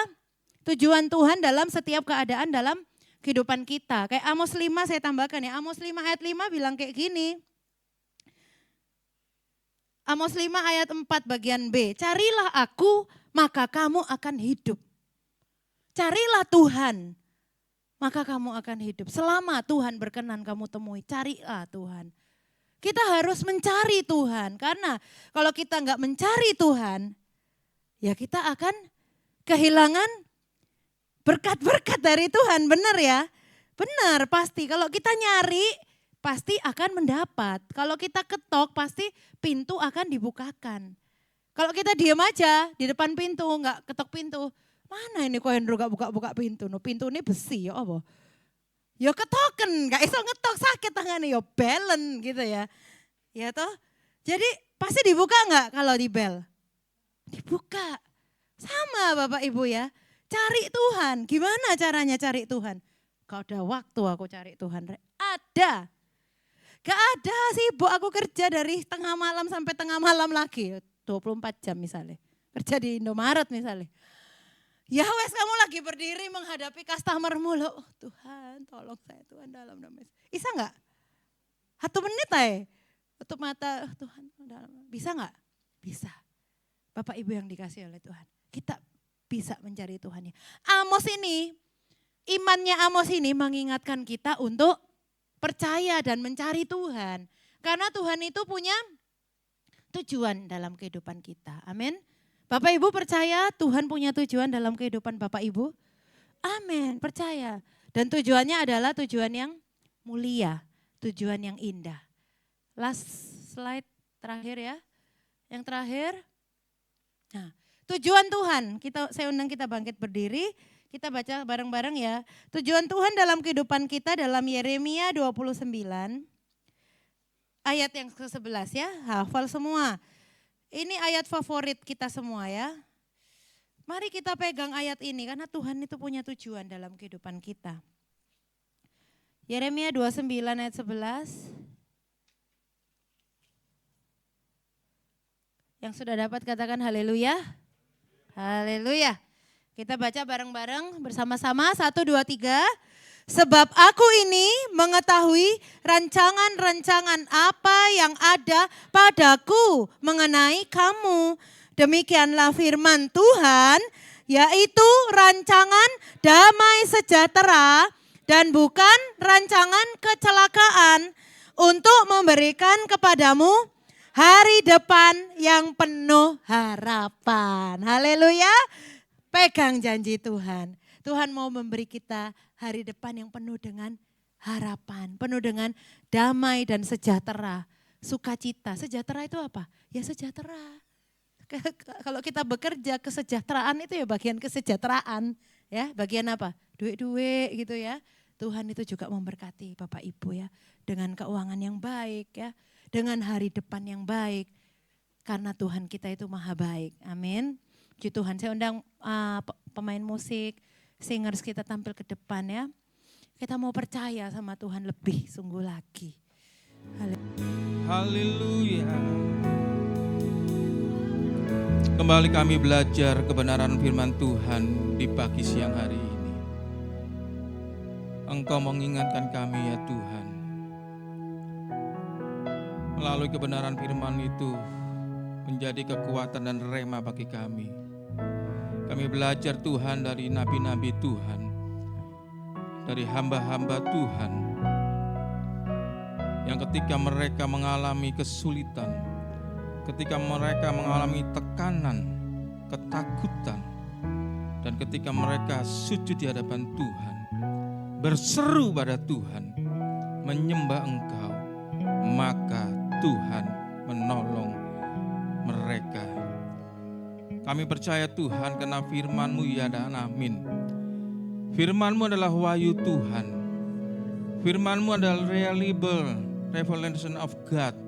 tujuan Tuhan dalam setiap keadaan dalam kehidupan kita. Kayak Amos 5 saya tambahkan ya. Amos 5 ayat 5 bilang kayak gini. Amos 5 ayat 4 bagian B. Carilah aku maka kamu akan hidup. Carilah Tuhan maka kamu akan hidup. Selama Tuhan berkenan kamu temui, carilah Tuhan. Kita harus mencari Tuhan, karena kalau kita nggak mencari Tuhan, ya kita akan kehilangan berkat-berkat dari Tuhan, benar ya? Benar, pasti. Kalau kita nyari, pasti akan mendapat. Kalau kita ketok, pasti pintu akan dibukakan. Kalau kita diam aja di depan pintu, nggak ketok pintu, mana ini kok Hendro gak buka-buka pintu? No, pintu ini besi ya apa? Ya ketoken, gak iso ngetok, sakit tangannya, ya belen gitu ya. Ya toh, jadi pasti dibuka gak kalau di bel? Dibuka. Sama Bapak Ibu ya, cari Tuhan. Gimana caranya cari Tuhan? Gak ada waktu aku cari Tuhan. Ada. Gak ada, sibuk aku kerja dari tengah malam sampai tengah malam lagi. 24 jam misalnya. Kerja di Indomaret misalnya. Ya wes kamu lagi berdiri menghadapi customer-mu loh. Oh, Tuhan tolong saya Tuhan dalam nama Yesus. Bisa enggak? 1 menit aja. Tutup mata, Tuhan dalam. Bisa enggak? Bisa. Bapak Ibu yang dikasih oleh Tuhan. Kita bisa mencari Tuhan. Amos ini, imannya Amos ini mengingatkan kita untuk percaya dan mencari Tuhan. Karena Tuhan itu punya tujuan dalam kehidupan kita. Amin. Bapak Ibu percaya Tuhan punya tujuan dalam kehidupan Bapak Ibu? Amin, percaya. Dan tujuannya adalah tujuan yang mulia, tujuan yang indah. Last slide terakhir ya. Yang terakhir. Nah, tujuan Tuhan, saya undang kita bangkit berdiri, kita baca bareng-bareng ya. Tujuan Tuhan dalam kehidupan kita dalam Yeremia 29 ayat yang ke-11 ya, hafal semua. Ini ayat favorit kita semua ya. Mari kita pegang ayat ini karena Tuhan itu punya tujuan dalam kehidupan kita. Yeremia 29 ayat 11. Yang sudah dapat katakan haleluya. Haleluya. Kita baca bareng-bareng bersama-sama 1, 2, 3. Sebab aku ini mengetahui rancangan-rancangan apa yang ada padaku mengenai kamu. Demikianlah firman Tuhan, yaitu rancangan damai sejahtera dan bukan rancangan kecelakaan, untuk memberikan kepadamu hari depan yang penuh harapan. Haleluya. Pegang janji Tuhan. Tuhan mau memberi kita hari depan yang penuh dengan harapan, penuh dengan damai dan sejahtera, sukacita. Sejahtera itu apa? Ya sejahtera. Kalau kita bekerja, kesejahteraan itu ya bagian kesejahteraan. Ya, bagian apa? Duit-duit gitu ya. Tuhan itu juga memberkati Bapak Ibu ya. Dengan keuangan yang baik ya. Dengan hari depan yang baik. Karena Tuhan kita itu maha baik. Amin. Puji Tuhan, saya undang pemain musik, singers kita tampil ke depan ya. Kita mau percaya sama Tuhan lebih sungguh lagi. Haleluya. Kembali kami belajar kebenaran firman Tuhan di pagi siang hari ini. Engkau mengingatkan kami ya Tuhan. Melalui kebenaran firman itu menjadi kekuatan dan rema bagi kami. Kami belajar Tuhan dari nabi-nabi Tuhan, dari hamba-hamba Tuhan, yang ketika mereka mengalami kesulitan, ketika mereka mengalami tekanan, ketakutan, dan ketika mereka sujud di hadapan Tuhan, berseru pada Tuhan, menyembah Engkau, maka Tuhan menolong mereka. Kami percaya Tuhan karena firman-Mu ya dan amin. Firman-Mu adalah wahyu Tuhan. Firman-Mu adalah reliable revelation of God.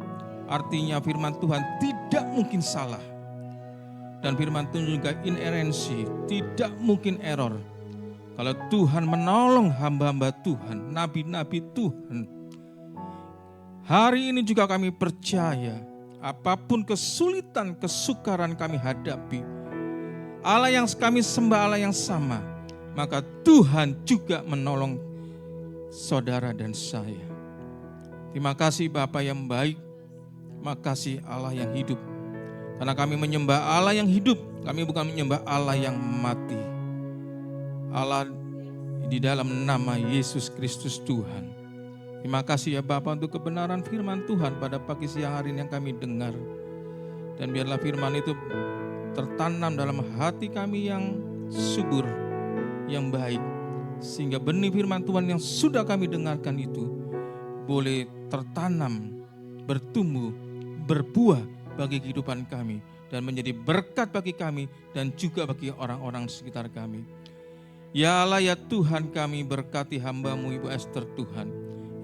Artinya firman Tuhan tidak mungkin salah. Dan firman Tuhan juga inerrancy, tidak mungkin error. Kalau Tuhan menolong hamba-hamba Tuhan, nabi-nabi Tuhan. Hari ini juga kami percaya, apapun kesulitan, kesukaran kami hadapi, Allah yang kami sembah Allah yang sama, maka Tuhan juga menolong saudara dan saya. Terima kasih Bapa yang baik, terima kasih Allah yang hidup. Karena kami menyembah Allah yang hidup, kami bukan menyembah Allah yang mati. Allah di dalam nama Yesus Kristus Tuhan. Terima kasih ya Bapa untuk kebenaran firman Tuhan pada pagi siang hari ini yang kami dengar. Dan biarlah firman itu tertanam dalam hati kami yang subur, yang baik. Sehingga benih firman Tuhan yang sudah kami dengarkan itu boleh tertanam, bertumbuh, berbuah bagi kehidupan kami. Dan menjadi berkat bagi kami dan juga bagi orang-orang di sekitar kami. Ya Allah ya Tuhan, kami berkati hamba-Mu Ibu Esther Tuhan,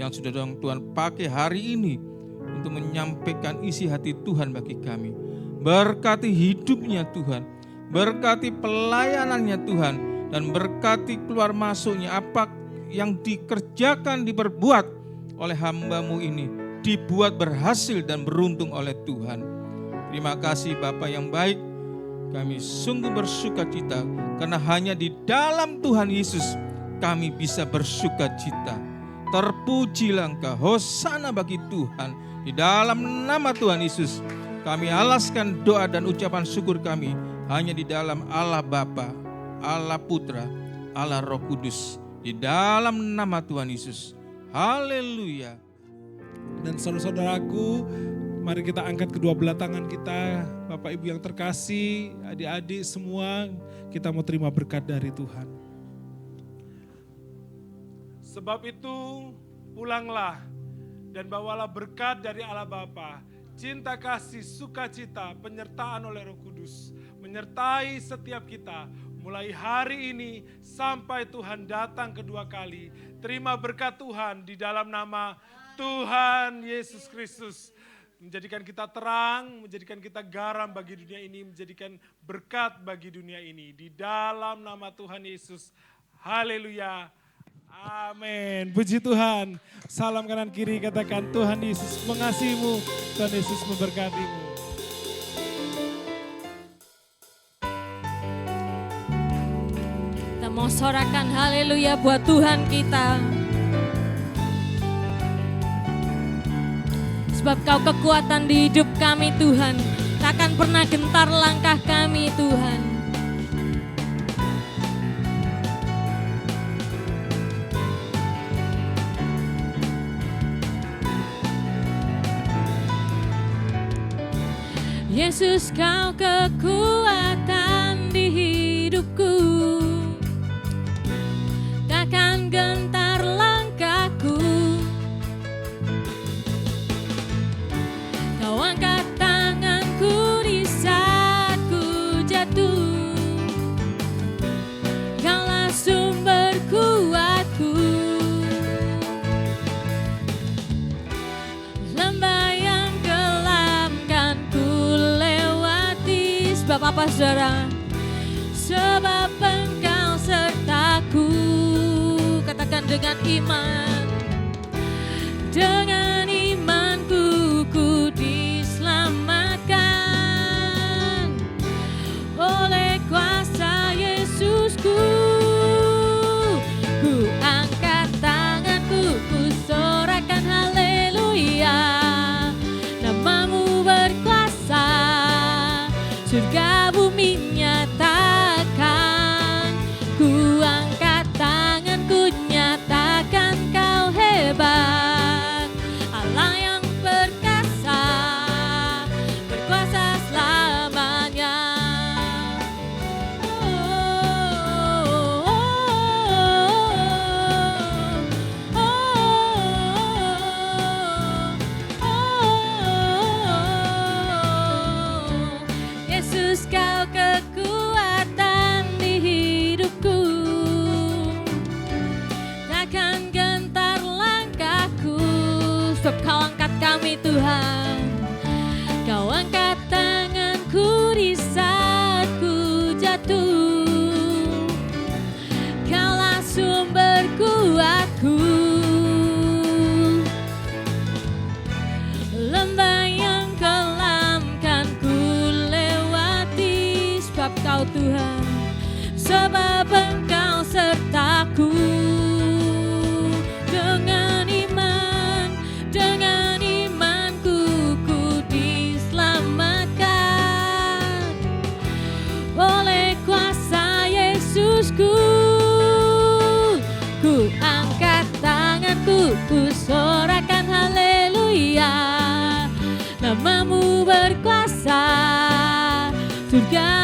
yang sudah Tuhan pakai hari ini untuk menyampaikan isi hati Tuhan bagi kami. Berkati hidupnya Tuhan, berkati pelayanannya Tuhan, dan berkati keluar masuknya apa yang dikerjakan, diperbuat oleh hamba-Mu ini, dibuat berhasil dan beruntung oleh Tuhan. Terima kasih Bapa yang baik, kami sungguh bersukacita karena hanya di dalam Tuhan Yesus kami bisa bersukacita. Terpujilah Engkau, hosana bagi Tuhan. Di dalam nama Tuhan Yesus kami alaskan doa dan ucapan syukur kami hanya di dalam Allah Bapa, Allah Putra, Allah Roh Kudus. Di dalam nama Tuhan Yesus. Haleluya. Dan saudara-saudaraku, mari kita angkat kedua belah tangan kita. Bapak Ibu yang terkasih, adik-adik semua, kita mau terima berkat dari Tuhan. Sebab itu pulanglah dan bawalah berkat dari Allah Bapa, cinta kasih, sukacita, penyertaan oleh Roh Kudus, menyertai setiap kita mulai hari ini sampai Tuhan datang kedua kali. Terima berkat Tuhan di dalam nama Tuhan Yesus Kristus. Menjadikan kita terang, menjadikan kita garam bagi dunia ini, menjadikan berkat bagi dunia ini. Di dalam nama Tuhan Yesus. Haleluya. Amin. Puji Tuhan. Salam kanan kiri, katakan Tuhan Yesus mengasihimu, Tuhan Yesus memberkatimu. Kita mau sorakan haleluya buat Tuhan kita. Sebab Kau kekuatan di hidup kami Tuhan, takkan pernah gentar langkah kami Tuhan. Yesus Kau kekuatan di hidupku, takkan gentar langkahku. Kau angkat tanganku di saat apa saudara? Sebab Engkau sertaku. Katakan dengan iman. Dengan imanku ku diselamatkan oleh kuasa Yesusku. Ku angkat tanganku, ku sorakan haleluya. Namamu berkuasa, surga bumi nyatakan. Ku angkat tanganku, nyatakan kau hebat. Allah yang perkasa, berkuasa selamanya. Yesus, kau kekuatan di hidupku. Takkan gentar langkahku, sebab kau angkat kami Tuhan. Kau angkat tanganku di saat ku jatuh. Kaulah sumber kuatku. Lembah yang kelam kan ku lewati, sebab kau Tuhan, sebab Engkau sertaku. Dengan imanku ku diselamatkan oleh kuasa Yesusku. Ku angkat tanganku, ku sorakan haleluya. Namamu berkuasa, surga